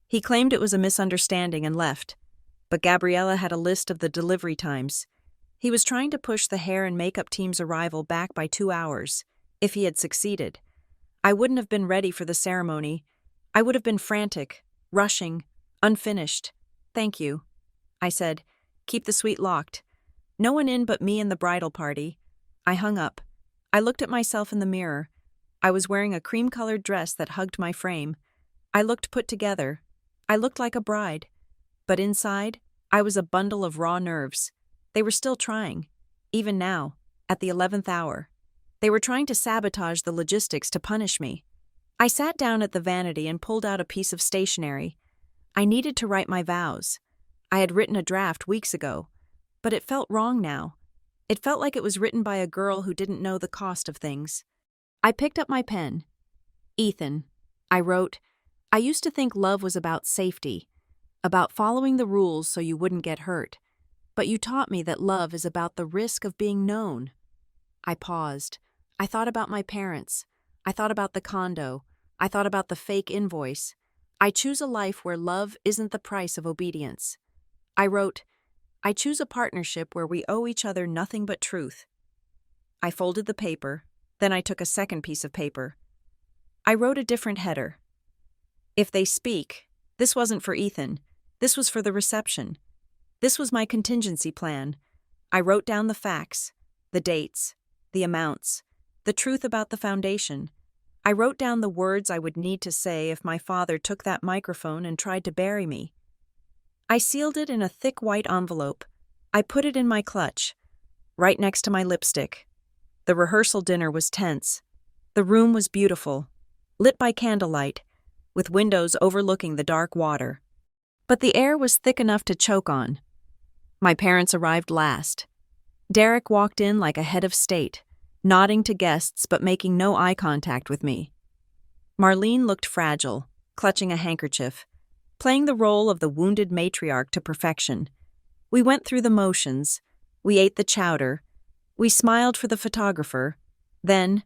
He claimed it was a misunderstanding and left. But Gabriella had a list of the delivery times. He was trying to push the hair and makeup team's arrival back by 2 hours. If he had succeeded, I wouldn't have been ready for the ceremony. I would have been frantic, rushing, unfinished. Thank you, I said. Keep the suite locked. No one in but me and the bridal party. I hung up. I looked at myself in the mirror. I was wearing a cream-colored dress that hugged my frame. I looked put together. I looked like a bride. But inside, I was a bundle of raw nerves. They were still trying. Even now, at the 11th hour. They were trying to sabotage the logistics to punish me. I sat down at the vanity and pulled out a piece of stationery. I needed to write my vows. I had written a draft weeks ago, but it felt wrong now. It felt like it was written by a girl who didn't know the cost of things. I picked up my pen. Ethan, I wrote, I used to think love was about safety, about following the rules so you wouldn't get hurt. But you taught me that love is about the risk of being known. I paused. I thought about my parents. I thought about the condo. I thought about the fake invoice. I choose a life where love isn't the price of obedience. I wrote, I choose a partnership where we owe each other nothing but truth. I folded the paper, then I took a second piece of paper. I wrote a different header. If they speak, this wasn't for Ethan. This was for the reception. This was my contingency plan. I wrote down the facts, the dates, the amounts, the truth about the foundation. I wrote down the words I would need to say if my father took that microphone and tried to bury me. I sealed it in a thick white envelope. I put it in my clutch, right next to my lipstick. The rehearsal dinner was tense. The room was beautiful, lit by candlelight, with windows overlooking the dark water. But the air was thick enough to choke on. My parents arrived last. Derek walked in like a head of state, nodding to guests but making no eye contact with me. Marlene looked fragile, clutching a handkerchief, playing the role of the wounded matriarch to perfection. We went through the motions. We ate the chowder. We smiled for the photographer. Then,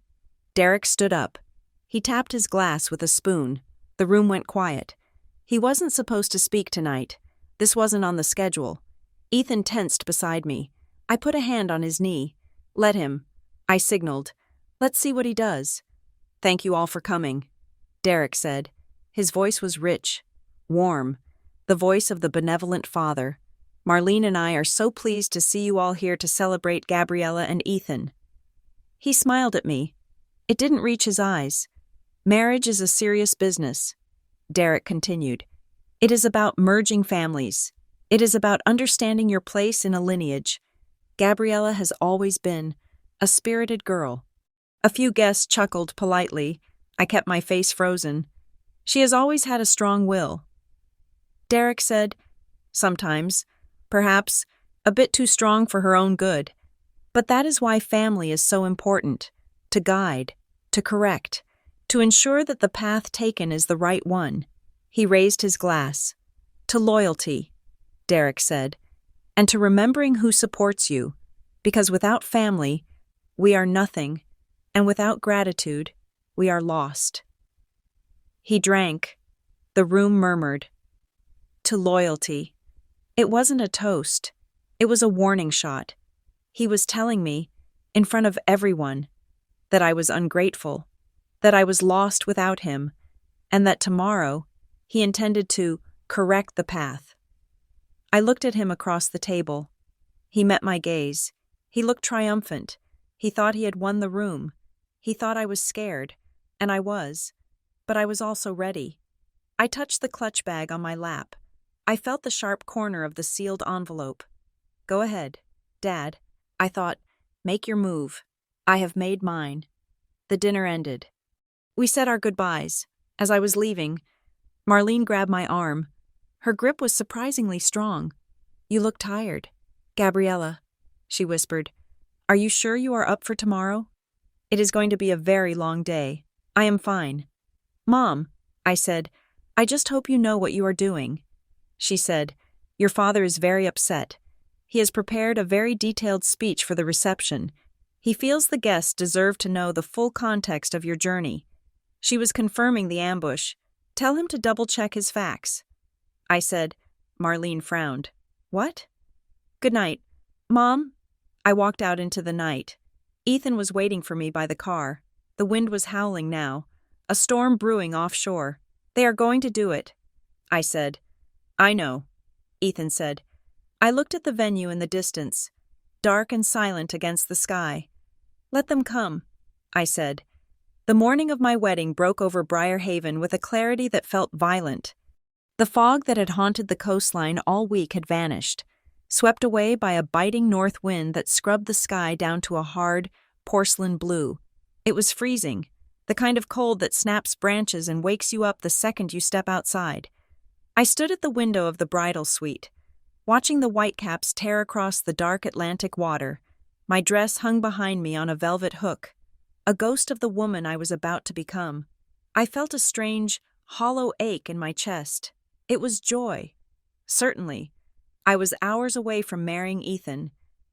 Derek stood up. He tapped his glass with a spoon. The room went quiet. He wasn't supposed to speak tonight. This wasn't on the schedule. Ethan tensed beside me. I put a hand on his knee. Let him. I signaled. Let's see what he does. Thank you all for coming, Derek said. His voice was rich, warm, the voice of the benevolent father. Marlene and I are so pleased to see you all here to celebrate Gabriella and Ethan. He smiled at me. It didn't reach his eyes. Marriage is a serious business, Derek continued. It is about merging families. It is about understanding your place in a lineage. Gabriella has always been a spirited girl. A few guests chuckled politely. I kept my face frozen. She has always had a strong will. Derek said, sometimes, perhaps, a bit too strong for her own good. But that is why family is so important, to guide, to correct, to ensure that the path taken is the right one. He raised his glass. To loyalty, Derek said, and to remembering who supports you, because without family, we are nothing, and without gratitude, we are lost. He drank. The room murmured. To loyalty. It wasn't a toast. It was a warning shot. He was telling me, in front of everyone, that I was ungrateful, that I was lost without him, and that tomorrow he intended to correct the path. I looked at him across the table. He met my gaze. He looked triumphant. He thought he had won the room. He thought I was scared, and I was, but I was also ready. I touched the clutch bag on my lap. I felt the sharp corner of the sealed envelope. Go ahead, Dad. I thought, make your move. I have made mine. The dinner ended. We said our goodbyes. As I was leaving, Marlene grabbed my arm. Her grip was surprisingly strong. You look tired. Gabriella, she whispered. Are you sure you are up for tomorrow? It is going to be a very long day. I am fine. Mom, I said, I just hope you know what you are doing. She said, your father is very upset. He has prepared a very detailed speech for the reception. He feels the guests deserve to know the full context of your journey. She was confirming the ambush. Tell him to double-check his facts. I said. Marlene frowned. What? Good night. Mom? I walked out into the night. Ethan was waiting for me by the car. The wind was howling now. A storm brewing offshore. They are going to do it. I said. I know. Ethan said. I looked at the venue in the distance, dark and silent against the sky. Let them come, I said. The morning of my wedding broke over Briar Haven with a clarity that felt violent. The fog that had haunted the coastline all week had vanished, swept away by a biting north wind that scrubbed the sky down to a hard, porcelain blue. It was freezing, the kind of cold that snaps branches and wakes you up the second you step outside. I stood at the window of the bridal suite, watching the whitecaps tear across the dark Atlantic water. My dress hung behind me on a velvet hook, a ghost of the woman I was about to become. I felt a strange, hollow ache in my chest. It was joy. Certainly. I was hours away from marrying Ethan,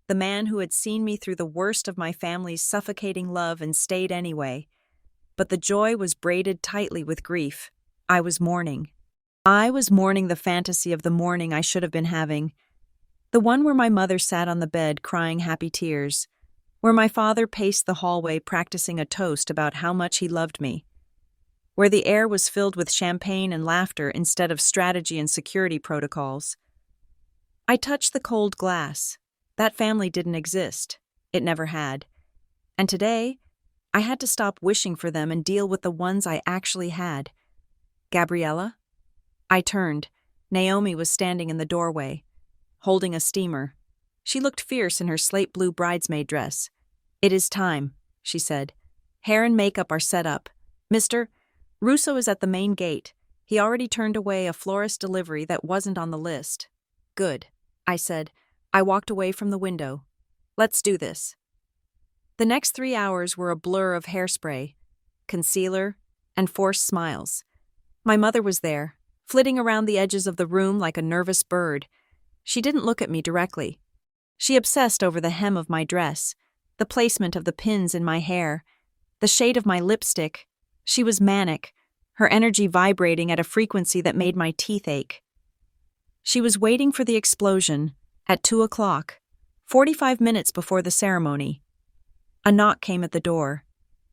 the man who had seen me through the worst of my family's suffocating love and stayed anyway. But the joy was braided tightly with grief. I was mourning. I was mourning the fantasy of the morning I should have been having. The one where my mother sat on the bed crying happy tears, where my father paced the hallway practicing a toast about how much he loved me, where the air was filled with champagne and laughter instead of strategy and security protocols. I touched the cold glass. That family didn't exist. It never had. And today, I had to stop wishing for them and deal with the ones I actually had. Gabriella? I turned. Naomi was standing in the doorway, holding a steamer. She looked fierce in her slate blue bridesmaid dress. It is time, she said. Hair and makeup are set up. Mr. Russo is at the main gate. He already turned away a florist delivery that wasn't on the list. Good, I said. I walked away from the window. Let's do this. The next 3 hours were a blur of hairspray, concealer, and forced smiles. My mother was there, flitting around the edges of the room like a nervous bird. She didn't look at me directly. She obsessed over the hem of my dress, the placement of the pins in my hair, the shade of my lipstick. She was manic, her energy vibrating at a frequency that made my teeth ache. She was waiting for the explosion at 2 o'clock, 45 minutes before the ceremony. A knock came at the door.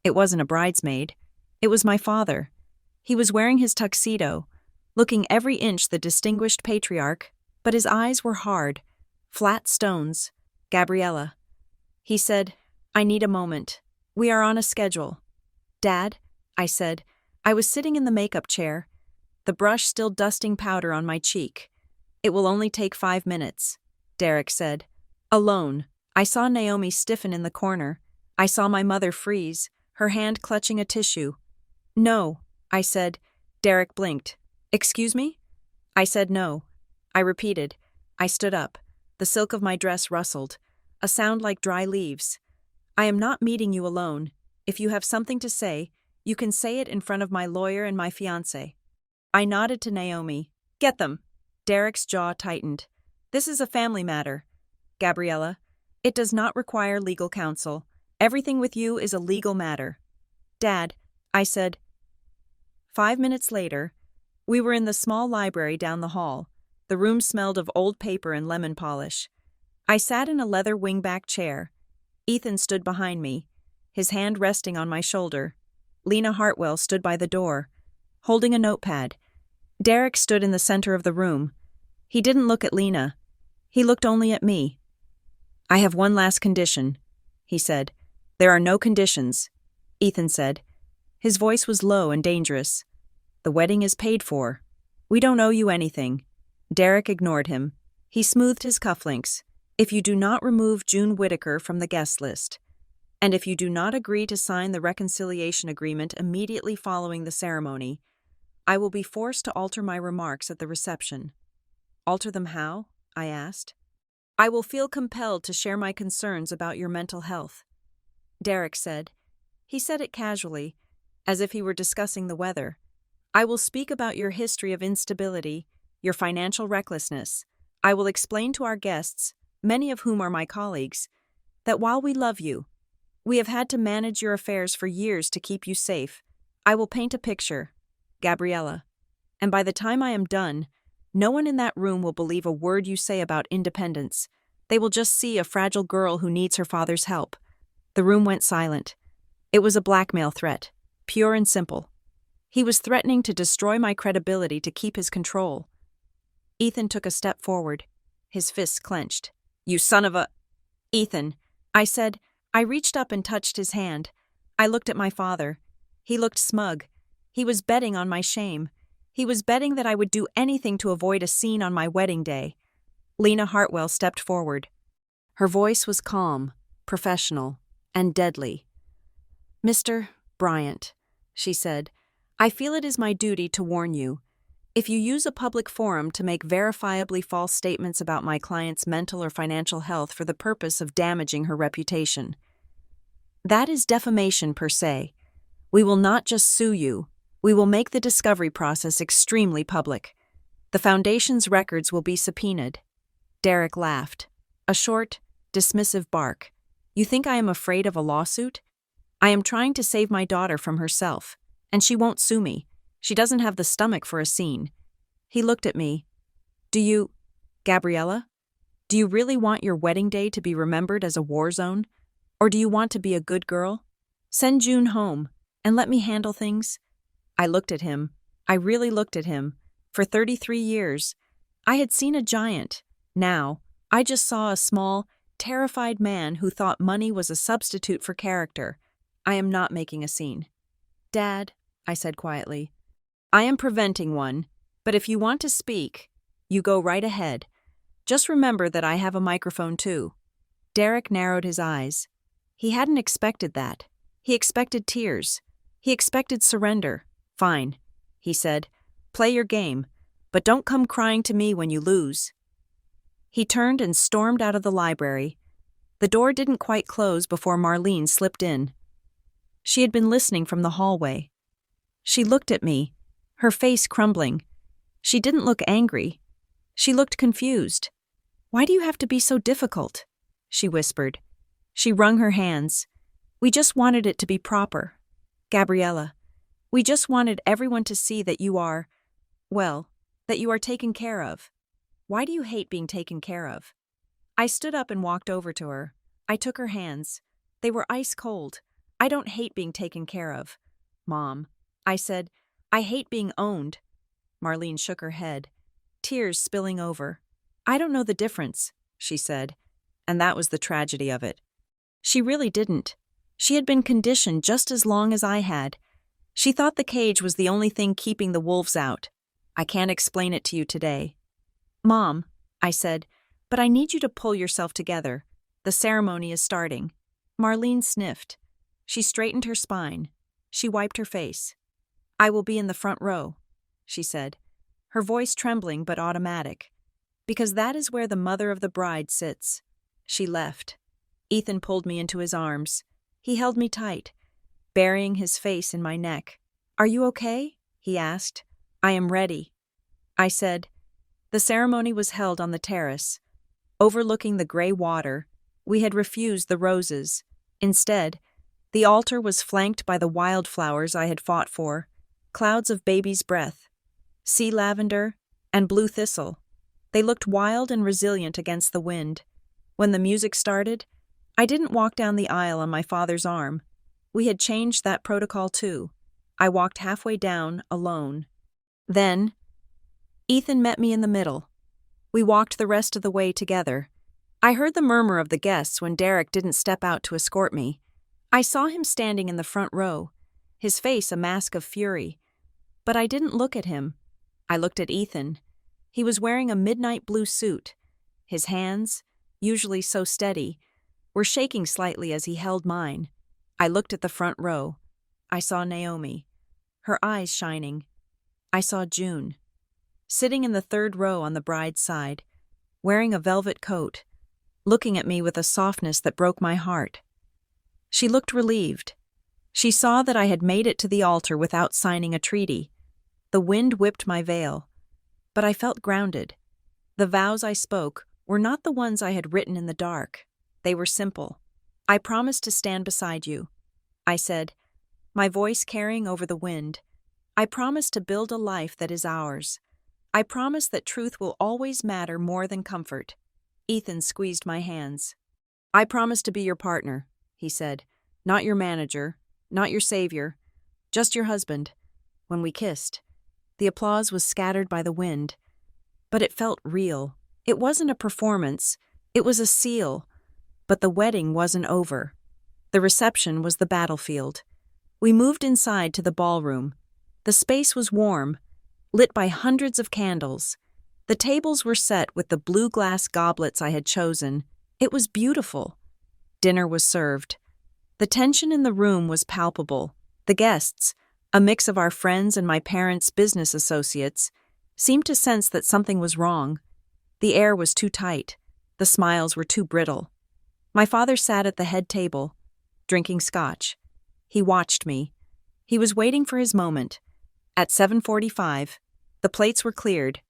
It wasn't a bridesmaid. It was my father. He was wearing his tuxedo, looking every inch the distinguished patriarch, but his eyes were hard, flat stones. Gabriella. He said, I need a moment. We are on a schedule. Dad, I said. I was sitting in the makeup chair, the brush still dusting powder on my cheek. It will only take 5 minutes, Derek said. Alone. I saw Naomi stiffen in the corner. I saw my mother freeze, her hand clutching a tissue. No, I said. Derek blinked. Excuse me? I said no. I repeated. I stood up. The silk of my dress rustled, a sound like dry leaves. I am not meeting you alone. If you have something to say, you can say it in front of my lawyer and my fiancé. I nodded to Naomi. Get them. Derek's jaw tightened. This is a family matter. Gabriella, it does not require legal counsel. Everything with you is a legal matter. Dad, I said. 5 minutes later, we were in the small library down the hall. The room smelled of old paper and lemon polish. I sat in a leather wingback chair. Ethan stood behind me, his hand resting on my shoulder. Lena Hartwell stood by the door, holding a notepad. Derek stood in the center of the room. He didn't look at Lena. He looked only at me. "I have one last condition," he said. "There are no conditions," Ethan said. His voice was low and dangerous. "The wedding is paid for. We don't owe you anything." Derek ignored him. He smoothed his cufflinks. "If you do not remove June Whitaker from the guest list, and if you do not agree to sign the reconciliation agreement immediately following the ceremony, I will be forced to alter my remarks at the reception." "Alter them how?" I asked. "I will feel compelled to share my concerns about your mental health," Derek said. He said it casually, as if he were discussing the weather. "I will speak about your history of instability, your financial recklessness. I will explain to our guests, many of whom are my colleagues, that while we love you, we have had to manage your affairs for years to keep you safe. I will paint a picture, Gabriella, and by the time I am done, no one in that room will believe a word you say about independence. They will just see a fragile girl who needs her father's help." The room went silent. It was a blackmail threat, pure and simple. He was threatening to destroy my credibility to keep his control. Ethan took a step forward, his fists clenched. "You son of a—" "Ethan," I said. I reached up and touched his hand. I looked at my father. He looked smug. He was betting on my shame. He was betting that I would do anything to avoid a scene on my wedding day. Lena Hartwell stepped forward. Her voice was calm, professional, and deadly. "Mr. Bryant," she said, "I feel it is my duty to warn you. If you use a public forum to make verifiably false statements about my client's mental or financial health for the purpose of damaging her reputation, that is defamation per se. We will not just sue you, we will make the discovery process extremely public. The Foundation's records will be subpoenaed." Derek laughed. A short, dismissive bark. "You think I am afraid of a lawsuit? I am trying to save my daughter from herself, and she won't sue me. She doesn't have the stomach for a scene." He looked at me. Gabriella, do you really want your wedding day to be remembered as a war zone? Or do you want to be a good girl? Send June home, and let me handle things." I looked at him. I really looked at him. For 33 years, I had seen a giant. Now, I just saw a small, terrified man who thought money was a substitute for character. "I am not making a scene." "Dad," I said quietly, "I am preventing one, but if you want to speak, you go right ahead. Just remember that I have a microphone too." Derek narrowed his eyes. He hadn't expected that. He expected tears. He expected surrender. "Fine," he said. "Play your game, but don't come crying to me when you lose." He turned and stormed out of the library. The door didn't quite close before Marlene slipped in. She had been listening from the hallway. She looked at me, her face crumbling. She didn't look angry. She looked confused. "Why do you have to be so difficult?" she whispered. She wrung her hands. "We just wanted it to be proper. Gabriella, we just wanted everyone to see that you are, well, that you are taken care of. Why do you hate being taken care of?" I stood up and walked over to her. I took her hands. They were ice cold. "I don't hate being taken care of, Mom," I said. "I hate being owned." Marlene shook her head, tears spilling over. "I don't know the difference," she said, and that was the tragedy of it. She really didn't. She had been conditioned just as long as I had. She thought the cage was the only thing keeping the wolves out. "I can't explain it to you today." "Mom," I said, "but I need you to pull yourself together. The ceremony is starting." Marlene sniffed. She straightened her spine. She wiped her face. "I will be in the front row," she said, her voice trembling but automatic, "because that is where the mother of the bride sits." She left. Ethan pulled me into his arms. He held me tight, burying his face in my neck. "Are you okay?" he asked. "I am ready," I said. The ceremony was held on the terrace. Overlooking the gray water, we had refused the roses. Instead, the altar was flanked by the wildflowers I had fought for, clouds of baby's breath, sea lavender, and blue thistle. They looked wild and resilient against the wind. When the music started, I didn't walk down the aisle on my father's arm. We had changed that protocol too. I walked halfway down, alone. Then, Ethan met me in the middle. We walked the rest of the way together. I heard the murmur of the guests when Derek didn't step out to escort me. I saw him standing in the front row, his face a mask of fury. But I didn't look at him. I looked at Ethan. He was wearing a midnight blue suit. His hands, usually so steady, were shaking slightly as he held mine. I looked at the front row. I saw Naomi, her eyes shining. I saw June, sitting in the third row on the bride's side, wearing a velvet coat, looking at me with a softness that broke my heart. She looked relieved. She saw that I had made it to the altar without signing a treaty. The wind whipped my veil, but I felt grounded. The vows I spoke were not the ones I had written in the dark. They were simple. I promise to stand beside you, I said, my voice carrying over the wind. I promise to build a life that is ours. I promise that truth will always matter more than comfort. Ethan squeezed my hands. I promise to be your partner, he said. Not your manager, not your savior, just your husband. When we kissed, the applause was scattered by the wind, but it felt real. It wasn't a performance, it was a seal. But the wedding wasn't over. The reception was the battlefield. We moved inside to the ballroom. The space was warm, lit by hundreds of candles. The tables were set with the blue glass goblets I had chosen. It was beautiful. Dinner was served. The tension in the room was palpable. The guests, a mix of our friends and my parents' business associates, seemed to sense that something was wrong. The air was too tight. The smiles were too brittle. My father sat at the head table, drinking scotch. He watched me. He was waiting for his moment. At 7:45, the plates were cleared.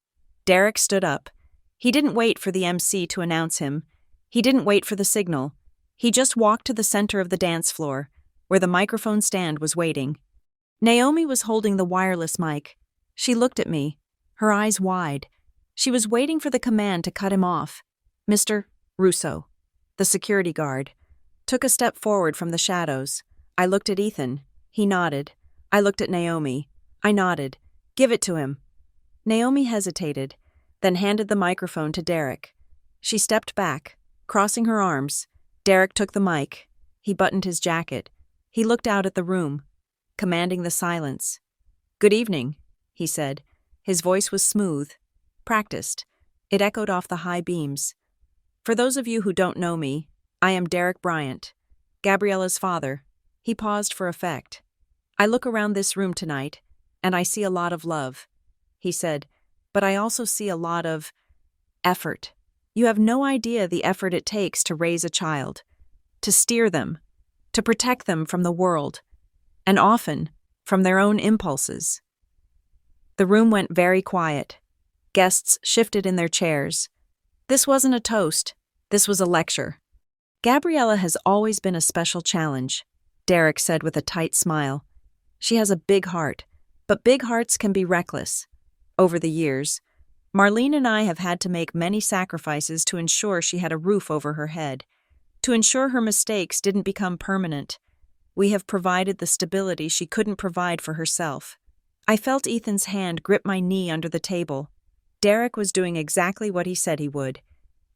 Derek stood up. He didn't wait for the MC to announce him. He didn't wait for the signal. He just walked to the center of the dance floor, where the microphone stand was waiting. Naomi was holding the wireless mic. She looked at me, her eyes wide. She was waiting for the command to cut him off. Mr. Russo, the security guard, took a step forward from the shadows. I looked at Ethan. He nodded. I looked at Naomi. I nodded. Give it to him. Naomi hesitated, then handed the microphone to Derek. She stepped back, crossing her arms. Derek took the mic. He buttoned his jacket. He looked out at the room, commanding the silence. Good evening, he said. His voice was smooth, practiced. It echoed off the high beams. For those of you who don't know me, I am Derek Bryant, Gabriella's father. He paused for effect. I look around this room tonight, and I see a lot of love, he said, but I also see a lot of effort. You have no idea the effort it takes to raise a child, to steer them, to protect them from the world, and often from their own impulses. The room went very quiet. Guests shifted in their chairs. This wasn't a toast. This was a lecture. Gabriella has always been a special challenge, Derek said with a tight smile. She has a big heart, but big hearts can be reckless. Over the years, Marlene and I have had to make many sacrifices to ensure she had a roof over her head, to ensure her mistakes didn't become permanent. We have provided the stability she couldn't provide for herself. I felt Ethan's hand grip my knee under the table. Derek was doing exactly what he said he would.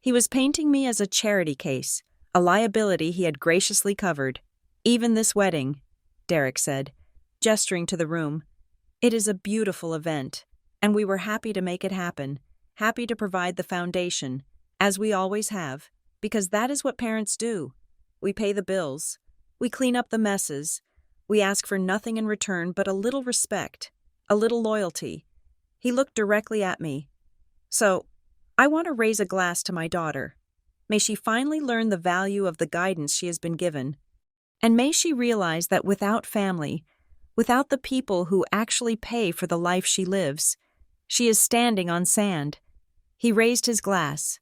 He was painting me as a charity case, a liability he had graciously covered. Even this wedding, Derek said, gesturing to the room. It is a beautiful event, and we were happy to make it happen, happy to provide the foundation, as we always have, because that is what parents do. We pay the bills. We clean up the messes. We ask for nothing in return but a little respect, a little loyalty. He looked directly at me. So, I want to raise a glass to my daughter. May she finally learn the value of the guidance she has been given. And may she realize that without family, without the people who actually pay for the life she lives, she is standing on sand. He raised his glass.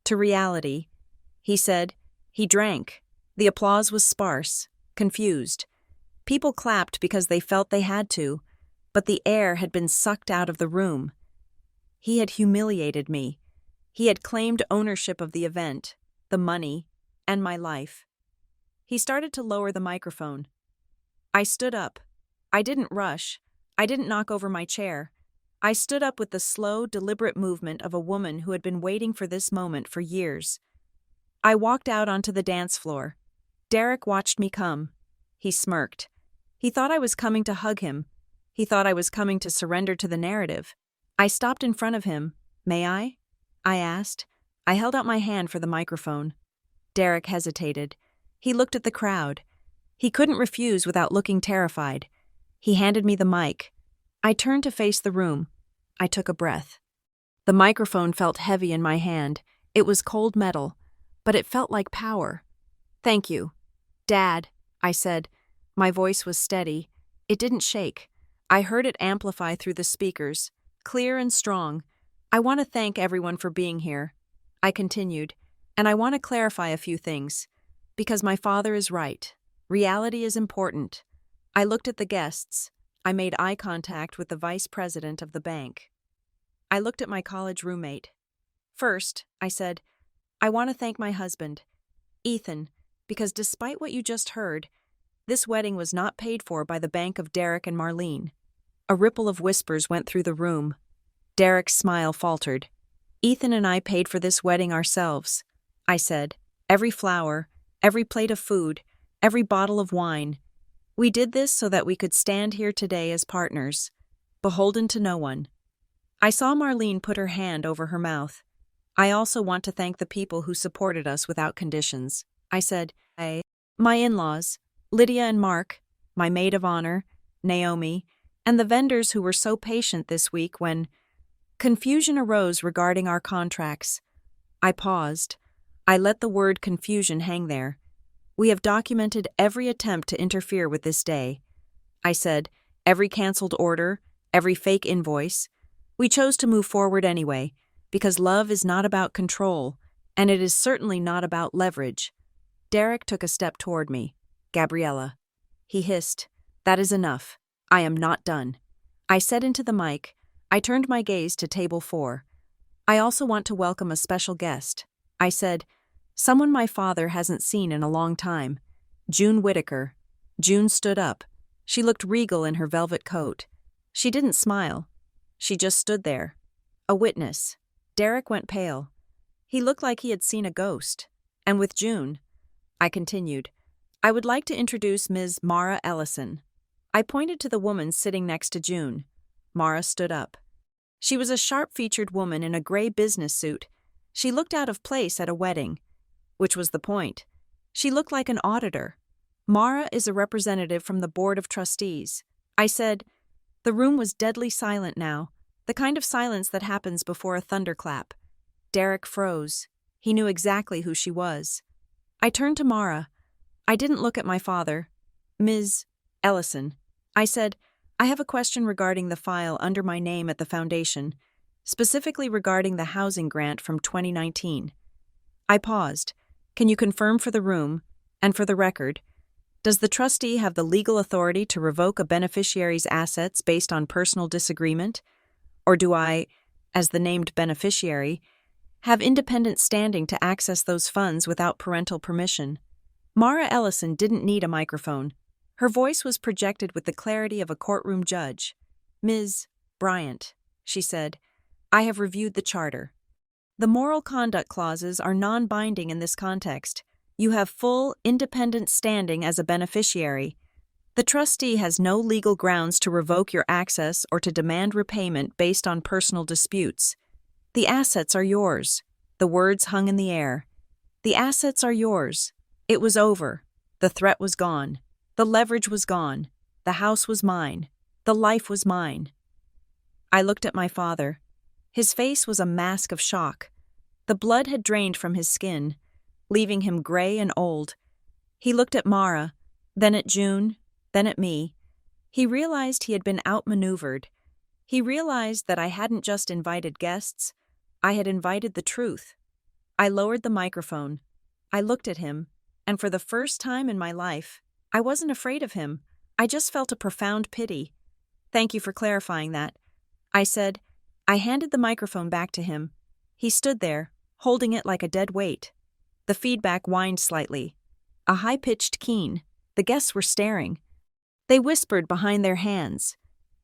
To reality. He said. He drank. The applause was sparse, confused. People clapped because they felt they had to, but the air had been sucked out of the room. He had humiliated me. He had claimed ownership of the event, the money, and my life. He started to lower the microphone. I stood up. I didn't rush. I didn't knock over my chair. I stood up with the slow, deliberate movement of a woman who had been waiting for this moment for years. I walked out onto the dance floor. Derek watched me come. He smirked. He thought I was coming to hug him. He thought I was coming to surrender to the narrative. I stopped in front of him. "May I?" I asked. I held out my hand for the microphone. Derek hesitated. He looked at the crowd. He couldn't refuse without looking terrified. He handed me the mic. I turned to face the room. I took a breath. The microphone felt heavy in my hand. It was cold metal, but it felt like power. "Thank you, Dad," I said. My voice was steady. It didn't shake. I heard it amplify through the speakers, clear and strong. "I want to thank everyone for being here," I continued, "and I want to clarify a few things, because my father is right. Reality is important." I looked at the guests. I made eye contact with the vice president of the bank. I looked at my college roommate. "First," I said, "I want to thank my husband, Ethan, because despite what you just heard, this wedding was not paid for by the bank of Derek and Marlene." A ripple of whispers went through the room. Derek's smile faltered. "Ethan and I paid for this wedding ourselves," I said. "Every flower, every plate of food, every bottle of wine. We did this so that we could stand here today as partners, beholden to no one." I saw Marlene put her hand over her mouth. "I also want to thank the people who supported us without conditions," I said. My in-laws, Lydia and Mark, my maid of honor, Naomi, and the vendors who were so patient this week when confusion arose regarding our contracts." I paused. I let the word confusion hang there. "We have documented every attempt to interfere with this day," I said, "every canceled order, every fake invoice. We chose to move forward anyway, because love is not about control, and it is certainly not about leverage." Derek took a step toward me. "Gabriella," he hissed, "that is enough. I am not done." I said into the mic. I turned my gaze to table 4. "I also want to welcome a special guest," I said, "someone my father hasn't seen in a long time. June Whitaker." June stood up. She looked regal in her velvet coat. She didn't smile. She just stood there. A witness. Derek went pale. He looked like he had seen a ghost. "And with June," I continued, "I would like to introduce Ms. Mara Ellison." I pointed to the woman sitting next to June. Mara stood up. She was a sharp-featured woman in a gray business suit. She looked out of place at a wedding, which was the point. She looked like an auditor. "Mara is a representative from the Board of Trustees," I said. The room was deadly silent now, the kind of silence that happens before a thunderclap. Derek froze. He knew exactly who she was. I turned to Mara. I didn't look at my father. "Ms. Ellison," I said, "I have a question regarding the file under my name at the foundation, specifically regarding the housing grant from 2019. I paused. "Can you confirm for the room, and for the record, does the trustee have the legal authority to revoke a beneficiary's assets based on personal disagreement? Or do I, as the named beneficiary, have independent standing to access those funds without parental permission?" Mara Ellison didn't need a microphone. Her voice was projected with the clarity of a courtroom judge. "Ms. Bryant," she said, "I have reviewed the charter. The moral conduct clauses are non-binding in this context. You have full, independent standing as a beneficiary. The trustee has no legal grounds to revoke your access or to demand repayment based on personal disputes. The assets are yours." The words hung in the air. "The assets are yours." It was over. The threat was gone. The leverage was gone. The house was mine. The life was mine. I looked at my father. His face was a mask of shock. The blood had drained from his skin, leaving him gray and old. He looked at Mara, then at June, then at me. He realized he had been outmaneuvered. He realized that I hadn't just invited guests, I had invited the truth. I lowered the microphone. I looked at him, and for the first time in my life, I wasn't afraid of him. I just felt a profound pity. "Thank you for clarifying that," I said. I handed the microphone back to him. He stood there, holding it like a dead weight. The feedback whined slightly. A high-pitched keen. The guests were staring. They whispered behind their hands.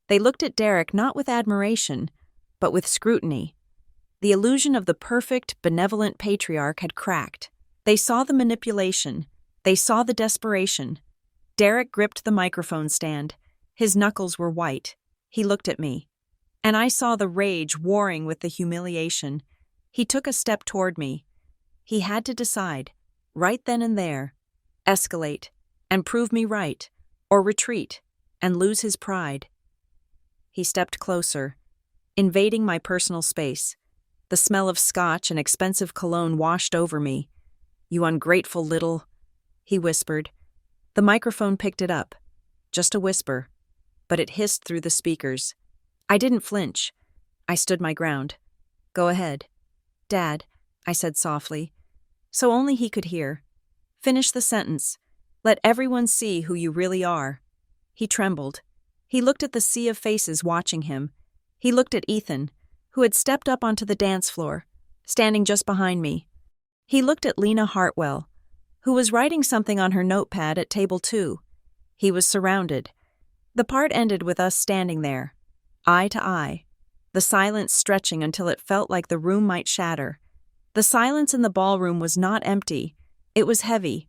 They looked at Derek not with admiration, but with scrutiny. The illusion of the perfect, benevolent patriarch had cracked. They saw the manipulation. They saw the desperation. Derek gripped the microphone stand. His knuckles were white. He looked at me. And I saw the rage warring with the humiliation. He took a step toward me. He had to decide, right then and there, escalate and prove me right, or retreat and lose his pride. He stepped closer, invading my personal space. The smell of scotch and expensive cologne washed over me. "You ungrateful little," he whispered. The microphone picked it up. Just a whisper, but it hissed through the speakers. I didn't flinch. I stood my ground. "Go ahead." "Dad," I said softly, so only he could hear. "Finish the sentence. Let everyone see who you really are." He trembled. He looked at the sea of faces watching him. He looked at Ethan, who had stepped up onto the dance floor, standing just behind me. He looked at Lena Hartwell, who was writing something on her notepad at table 2. He was surrounded. The part ended with us standing there, eye to eye, the silence stretching until it felt like the room might shatter. The silence in the ballroom was not empty. It was heavy,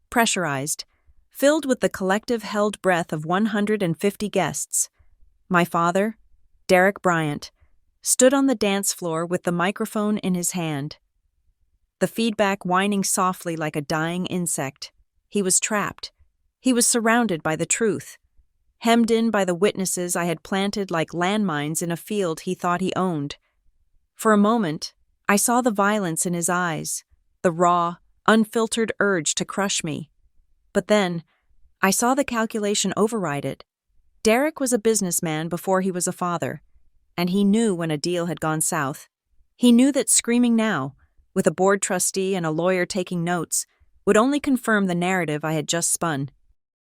pressurized, filled with the collective held breath of 150 guests. My father, Derek Bryant, stood on the dance floor with the microphone in his hand. The feedback whining softly like a dying insect. He was trapped. He was surrounded by the truth, hemmed in by the witnesses I had planted like landmines in a field he thought he owned. For a moment, I saw the violence in his eyes, the raw, unfiltered urge to crush me. But then, I saw the calculation override it. Derek was a businessman before he was a father, and he knew when a deal had gone south. He knew that screaming now, with a board trustee and a lawyer taking notes, would only confirm the narrative I had just spun.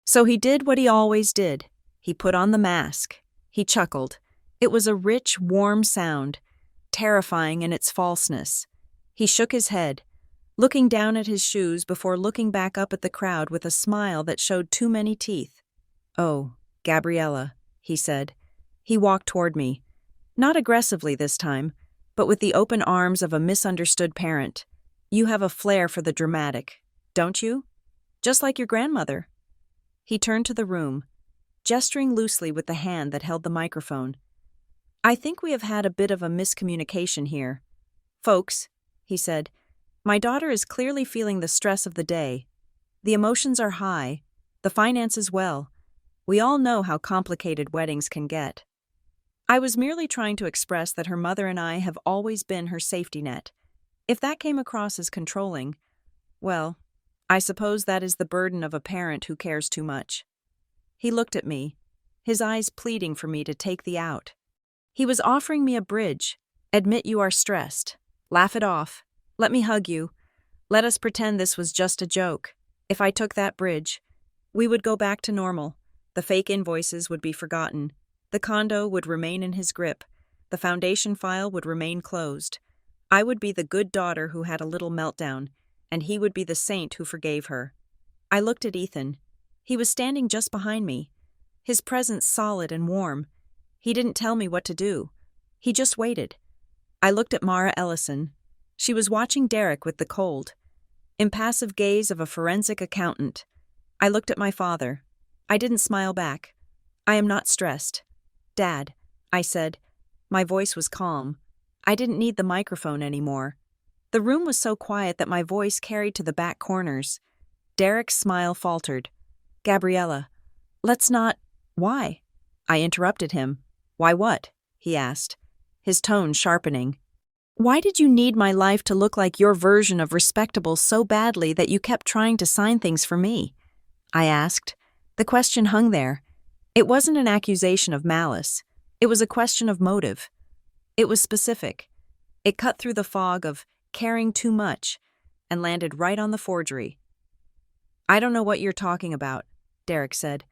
So he did what he always did. He put on the mask. He chuckled. It was a rich, warm sound, terrifying in its falseness. He shook his head, looking down at his shoes before looking back up at the crowd with a smile that showed too many teeth. "Oh, Gabriella," he said. He walked toward me. Not aggressively this time, but with the open arms of a misunderstood parent. "You have a flair for the dramatic, don't you? Just like your grandmother." He turned to the room, gesturing loosely with the hand that held the microphone. "I think we have had a bit of a miscommunication here. Folks," he said, "my daughter is clearly feeling the stress of the day. The emotions are high, the finances well. We all know how complicated weddings can get. I was merely trying to express that her mother and I have always been her safety net. If that came across as controlling, well, I suppose that is the burden of a parent who cares too much." He looked at me, his eyes pleading for me to take the out. He was offering me a bridge. "Admit you are stressed. Laugh it off. Let me hug you. Let us pretend this was just a joke. If I took that bridge, we would go back to normal. The fake invoices would be forgotten. The condo would remain in his grip. The foundation file would remain closed. I would be the good daughter who had a little meltdown, and he would be the saint who forgave her." I looked at Ethan. He was standing just behind me, his presence solid and warm. He didn't tell me what to do. He just waited. I looked at Mara Ellison. She was watching Derek with the cold, impassive gaze of a forensic accountant. I looked at my father. I didn't smile back. "I am not stressed. Dad," I said. My voice was calm. I didn't need the microphone anymore. The room was so quiet that my voice carried to the back corners. Derek's smile faltered. "Gabriella, let's not—" "Why?" I interrupted him. "Why what?" he asked, his tone sharpening. "Why did you need my life to look like your version of respectable so badly that you kept trying to sign things for me?" I asked. The question hung there. It wasn't an accusation of malice. It was a question of motive. It was specific. It cut through the fog of caring too much and landed right on the forgery. "I don't know what you're talking about," Derek said,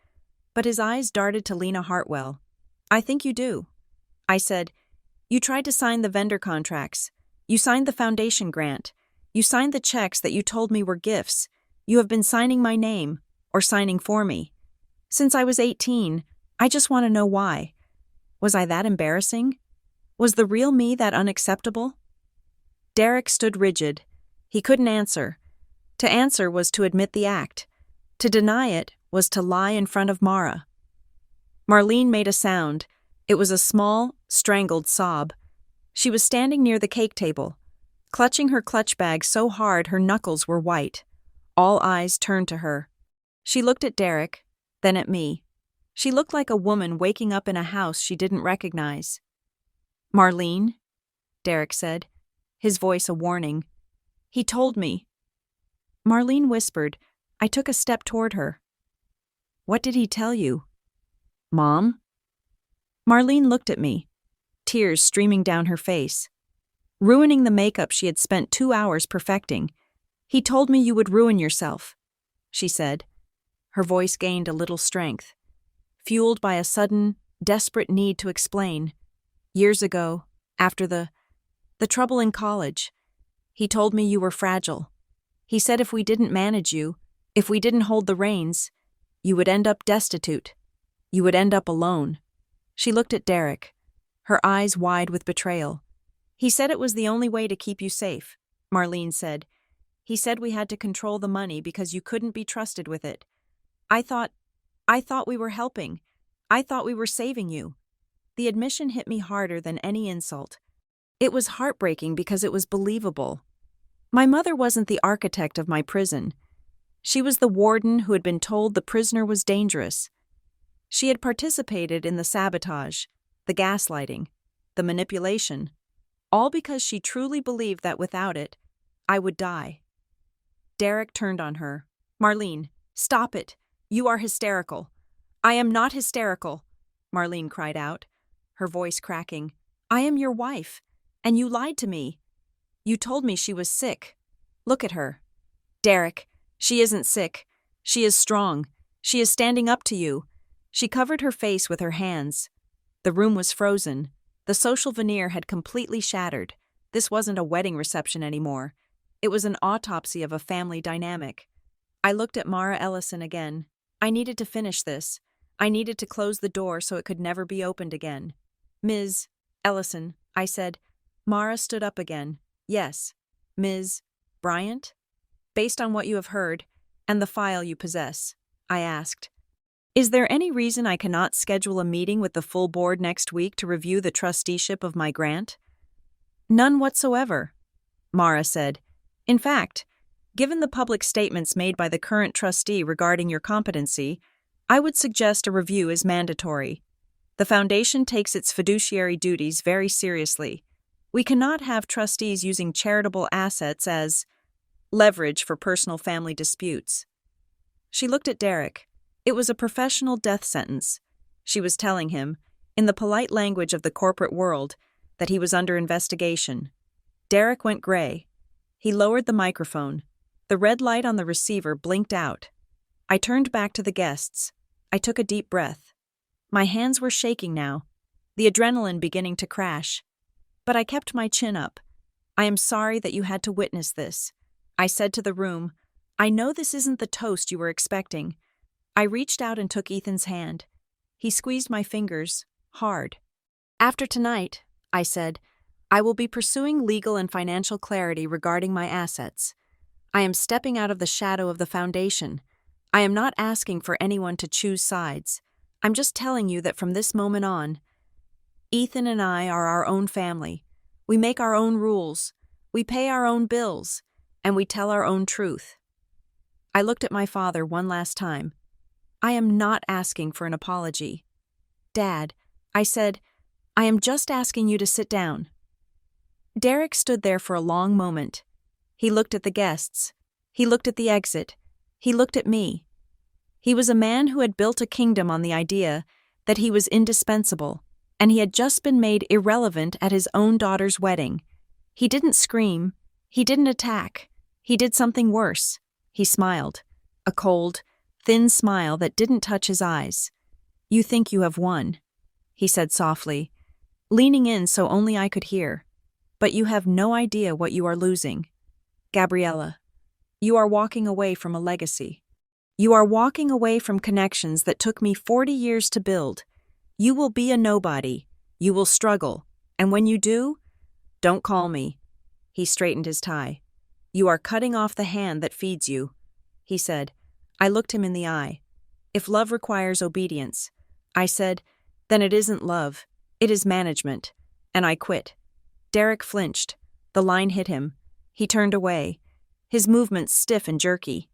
but his eyes darted to Lena Hartwell. "I think you do." I said, "You tried to sign the vendor contracts. You signed the foundation grant. You signed the checks that you told me were gifts. You have been signing my name, or signing for me. Since I was 18, I just want to know why. Was I that embarrassing? Was the real me that unacceptable? Derek stood rigid. He couldn't answer. To answer was to admit the act. To deny it was to lie in front of Mara. Marlene made a sound. It was a small, strangled sob. She was standing near the cake table, clutching her clutch bag so hard her knuckles were white. All eyes turned to her. She looked at Derek, then at me. She looked like a woman waking up in a house she didn't recognize. "Marlene," Derek said, his voice a warning. "He told me." Marlene whispered. I took a step toward her. "What did he tell you?" "Mom?" Marlene looked at me, tears streaming down her face. "Ruining the makeup she had spent 2 hours perfecting. He told me you would ruin yourself," she said. Her voice gained a little strength, fueled by a sudden, desperate need to explain. "Years ago, after the trouble in college, he told me you were fragile. He said if we didn't manage you, if we didn't hold the reins, you would end up destitute. You would end up alone." She looked at Derek, her eyes wide with betrayal. "He said it was the only way to keep you safe," Marlene said. "He said we had to control the money because you couldn't be trusted with it. I thought we were helping. I thought we were saving you." The admission hit me harder than any insult. It was heartbreaking because it was believable. My mother wasn't the architect of my prison. She was the warden who had been told the prisoner was dangerous. She had participated in the sabotage, the gaslighting, the manipulation, all because she truly believed that without it, I would die. Derek turned on her. "Marlene, stop it. You are hysterical." "I am not hysterical," Marlene cried out, her voice cracking. "I am your wife, and you lied to me. You told me she was sick. Look at her." "Derek, she isn't sick. She is strong. She is standing up to you." She covered her face with her hands. The room was frozen. The social veneer had completely shattered. This wasn't a wedding reception anymore. It was an autopsy of a family dynamic. I looked at Mara Ellison again. I needed to finish this. I needed to close the door so it could never be opened again. "Ms. Ellison," I said. Mara stood up again. "Yes, Ms. Bryant?" "Based on what you have heard, and the file you possess," I asked. "Is there any reason I cannot schedule a meeting with the full board next week to review the trusteeship of my grant?" "None whatsoever," Mara said. "In fact, given the public statements made by the current trustee regarding your competency, I would suggest a review is mandatory. The Foundation takes its fiduciary duties very seriously. We cannot have trustees using charitable assets as leverage for personal family disputes." She looked at Derek. It was a professional death sentence. She was telling him, in the polite language of the corporate world, that he was under investigation. Derek went gray. He lowered the microphone. The red light on the receiver blinked out. I turned back to the guests. I took a deep breath. My hands were shaking now, the adrenaline beginning to crash. But I kept my chin up. "I am sorry that you had to witness this," I said to the room. "I know this isn't the toast you were expecting." I reached out and took Ethan's hand. He squeezed my fingers, hard. "After tonight," I said, "I will be pursuing legal and financial clarity regarding my assets. I am stepping out of the shadow of the Foundation. I am not asking for anyone to choose sides. I'm just telling you that from this moment on, Ethan and I are our own family. We make our own rules, we pay our own bills, and we tell our own truth." I looked at my father one last time. "I am not asking for an apology. Dad," I said, "I am just asking you to sit down." Derek stood there for a long moment. He looked at the guests. He looked at the exit. He looked at me. He was a man who had built a kingdom on the idea that he was indispensable, and he had just been made irrelevant at his own daughter's wedding. He didn't scream. He didn't attack. He did something worse. He smiled. A cold, thin smile that didn't touch his eyes. "You think you have won," he said softly, leaning in so only I could hear. "But you have no idea what you are losing." Gabriella, you are walking away from a legacy. You are walking away from connections that took me 40 years to build. You will be a nobody. You will struggle. And when you do, don't call me. He straightened his tie. You are cutting off the hand that feeds you, he said. I looked him in the eye. If love requires obedience, I said, then it isn't love. It is management. And I quit. Derek flinched. The line hit him. He turned away, his movements stiff and jerky,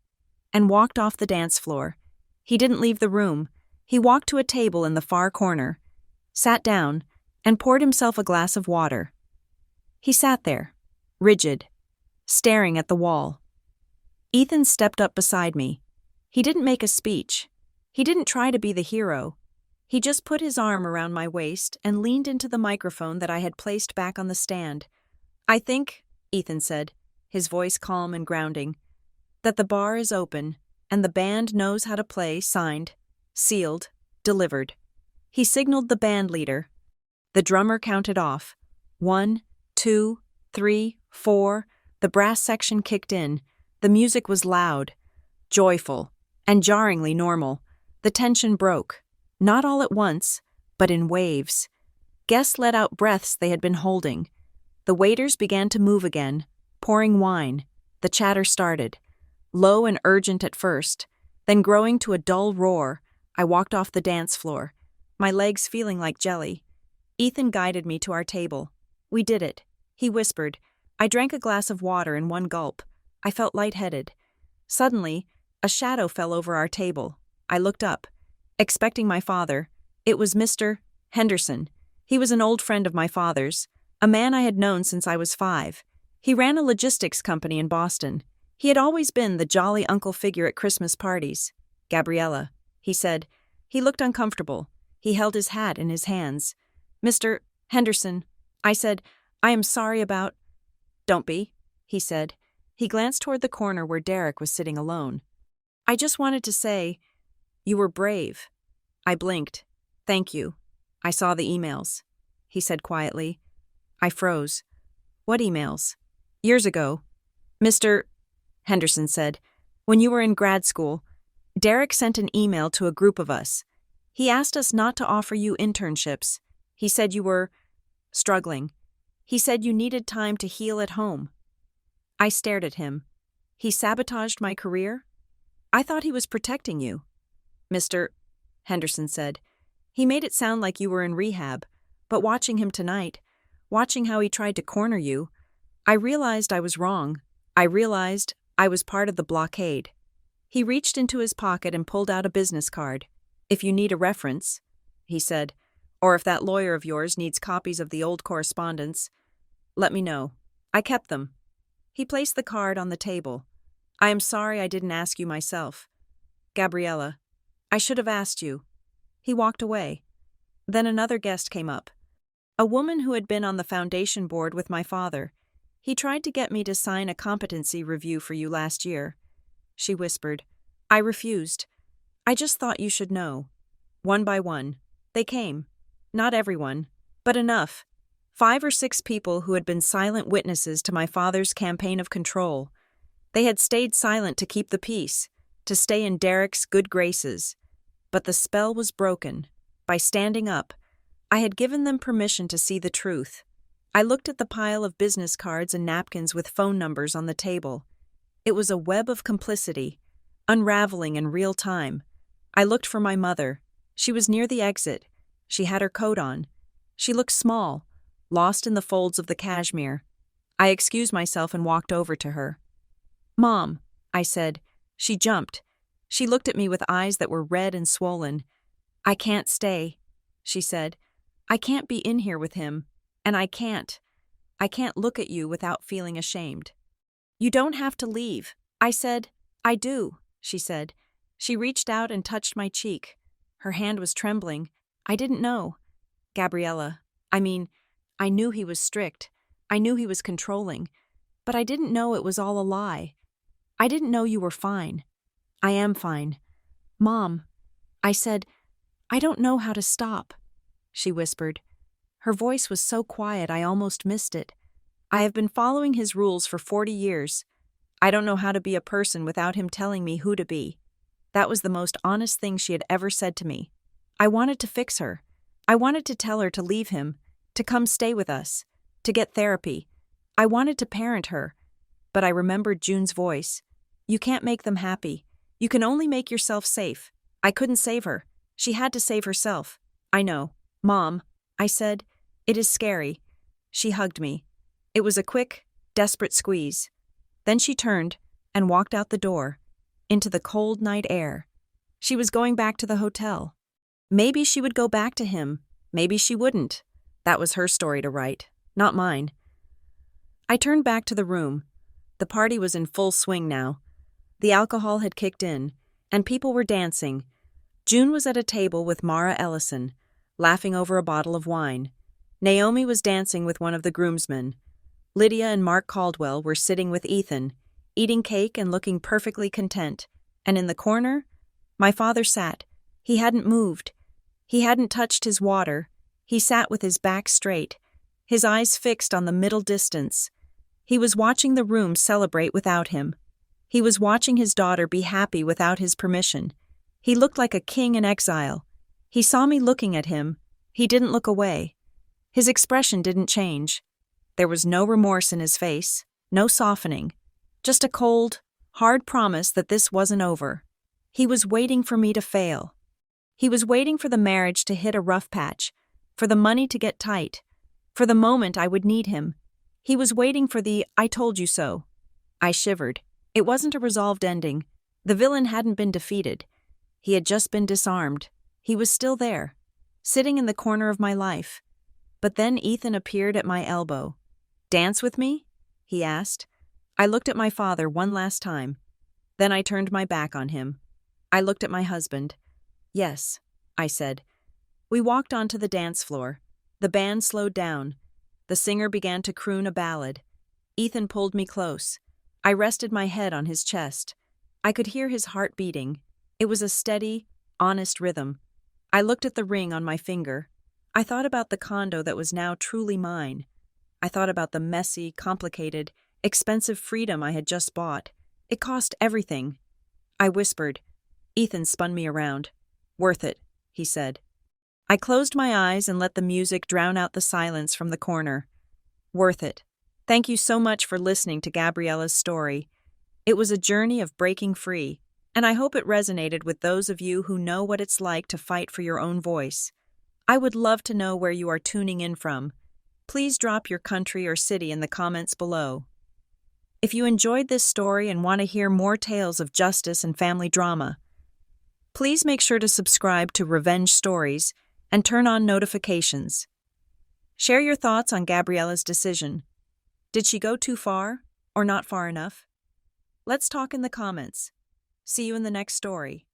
and walked off the dance floor. He didn't leave the room. He walked to a table in the far corner, sat down, and poured himself a glass of water. He sat there, rigid, staring at the wall. Ethan stepped up beside me. He didn't make a speech. He didn't try to be the hero. He just put his arm around my waist and leaned into the microphone that I had placed back on the stand. I think, Ethan said, his voice calm and grounding, that the bar is open and the band knows how to play signed, sealed, delivered. He signaled the band leader. The drummer counted off. 1, 2, 3, 4. The brass section kicked in. The music was loud, joyful, and jarringly normal. The tension broke, not all at once, but in waves. Guests let out breaths they had been holding. The waiters began to move again, pouring wine. The chatter started, low and urgent at first, then growing to a dull roar. I walked off the dance floor, my legs feeling like jelly. Ethan guided me to our table. We did it, he whispered. I drank a glass of water in one gulp. I felt lightheaded. Suddenly, a shadow fell over our table. I looked up, expecting my father. It was Mr. Henderson. He was an old friend of my father's, a man I had known since I was 5. He ran a logistics company in Boston. He had always been the jolly uncle figure at Christmas parties. Gabriella, he said. He looked uncomfortable. He held his hat in his hands. Mr. Henderson, I said, I am sorry about... Don't be, he said. He glanced toward the corner where Derek was sitting alone. I just wanted to say, you were brave. I blinked. Thank you. I saw the emails, he said quietly. I froze. What emails? Years ago. Mr. Henderson said, when you were in grad school, Derek sent an email to a group of us. He asked us not to offer you internships. He said you were struggling. He said you needed time to heal at home. I stared at him. He sabotaged my career? I thought he was protecting you. Mr. Henderson said, he made it sound like you were in rehab, but watching him tonight, watching how he tried to corner you, I realized I was wrong. I realized I was part of the blockade. He reached into his pocket and pulled out a business card. If you need a reference, he said, or if that lawyer of yours needs copies of the old correspondence, let me know. I kept them. He placed the card on the table. I am sorry I didn't ask you myself. Gabriella, I should have asked you. He walked away. Then another guest came up. A woman who had been on the foundation board with my father. He tried to get me to sign a competency review for you last year. She whispered. I refused. I just thought you should know. One by one. They came. Not everyone, but enough. 5 or 6 people who had been silent witnesses to my father's campaign of control. They had stayed silent to keep the peace, to stay in Derek's good graces. But the spell was broken. By standing up, I had given them permission to see the truth. I looked at the pile of business cards and napkins with phone numbers on the table. It was a web of complicity, unraveling in real time. I looked for my mother. She was near the exit. She had her coat on. She looked small, lost in the folds of the cashmere. I excused myself and walked over to her. Mom, I said. She jumped. She looked at me with eyes that were red and swollen. I can't stay, she said. I can't be in here with him, and I can't look at you without feeling ashamed. You don't have to leave, I said. I do, she said. She reached out and touched my cheek. Her hand was trembling. I didn't know. Gabriella, I knew he was strict. I knew he was controlling. But I didn't know it was all a lie. I didn't know you were fine. I am fine. Mom, I said, I don't know how to stop, she whispered. Her voice was so quiet I almost missed it. I have been following his rules for 40 years. I don't know how to be a person without him telling me who to be. That was the most honest thing she had ever said to me. I wanted to fix her. I wanted to tell her to leave him, to come stay with us, to get therapy. I wanted to parent her. But I remembered June's voice. You can't make them happy. You can only make yourself safe. I couldn't save her. She had to save herself. I know. Mom, I said. It is scary. She hugged me. It was a quick, desperate squeeze. Then she turned and walked out the door, into the cold night air. She was going back to the hotel. Maybe she would go back to him. Maybe she wouldn't. That was her story to write, not mine. I turned back to the room. The party was in full swing now. The alcohol had kicked in, and people were dancing. June was at a table with Mara Ellison, laughing over a bottle of wine. Naomi was dancing with one of the groomsmen. Lydia and Mark Caldwell were sitting with Ethan, eating cake and looking perfectly content. And in the corner, my father sat. He hadn't moved. He hadn't touched his water. He sat with his back straight, his eyes fixed on the middle distance. He was watching the room celebrate without him. He was watching his daughter be happy without his permission. He looked like a king in exile. He saw me looking at him. He didn't look away. His expression didn't change. There was no remorse in his face, no softening. Just a cold, hard promise that this wasn't over. He was waiting for me to fail. He was waiting for the marriage to hit a rough patch, for the money to get tight, for the moment I would need him. He was waiting for the "I told you so." I shivered. It wasn't a resolved ending. The villain hadn't been defeated. He had just been disarmed. He was still there, sitting in the corner of my life. But then Ethan appeared at my elbow. "Dance with me?" he asked. I looked at my father one last time. Then I turned my back on him. I looked at my husband. "Yes," I said. We walked onto the dance floor. The band slowed down. The singer began to croon a ballad. Ethan pulled me close. I rested my head on his chest. I could hear his heart beating. It was a steady, honest rhythm. I looked at the ring on my finger. I thought about the condo that was now truly mine. I thought about the messy, complicated, expensive freedom I had just bought. It cost everything. I whispered. Ethan spun me around. "Worth it," he said. I closed my eyes and let the music drown out the silence from the corner. Worth it. Thank you so much for listening to Gabriella's story. It was a journey of breaking free, and I hope it resonated with those of you who know what it's like to fight for your own voice. I would love to know where you are tuning in from. Please drop your country or city in the comments below. If you enjoyed this story and want to hear more tales of justice and family drama, please make sure to subscribe to Revenge Stories and turn on notifications. Share your thoughts on Gabriella's decision. Did she go too far or not far enough? Let's talk in the comments. See you in the next story.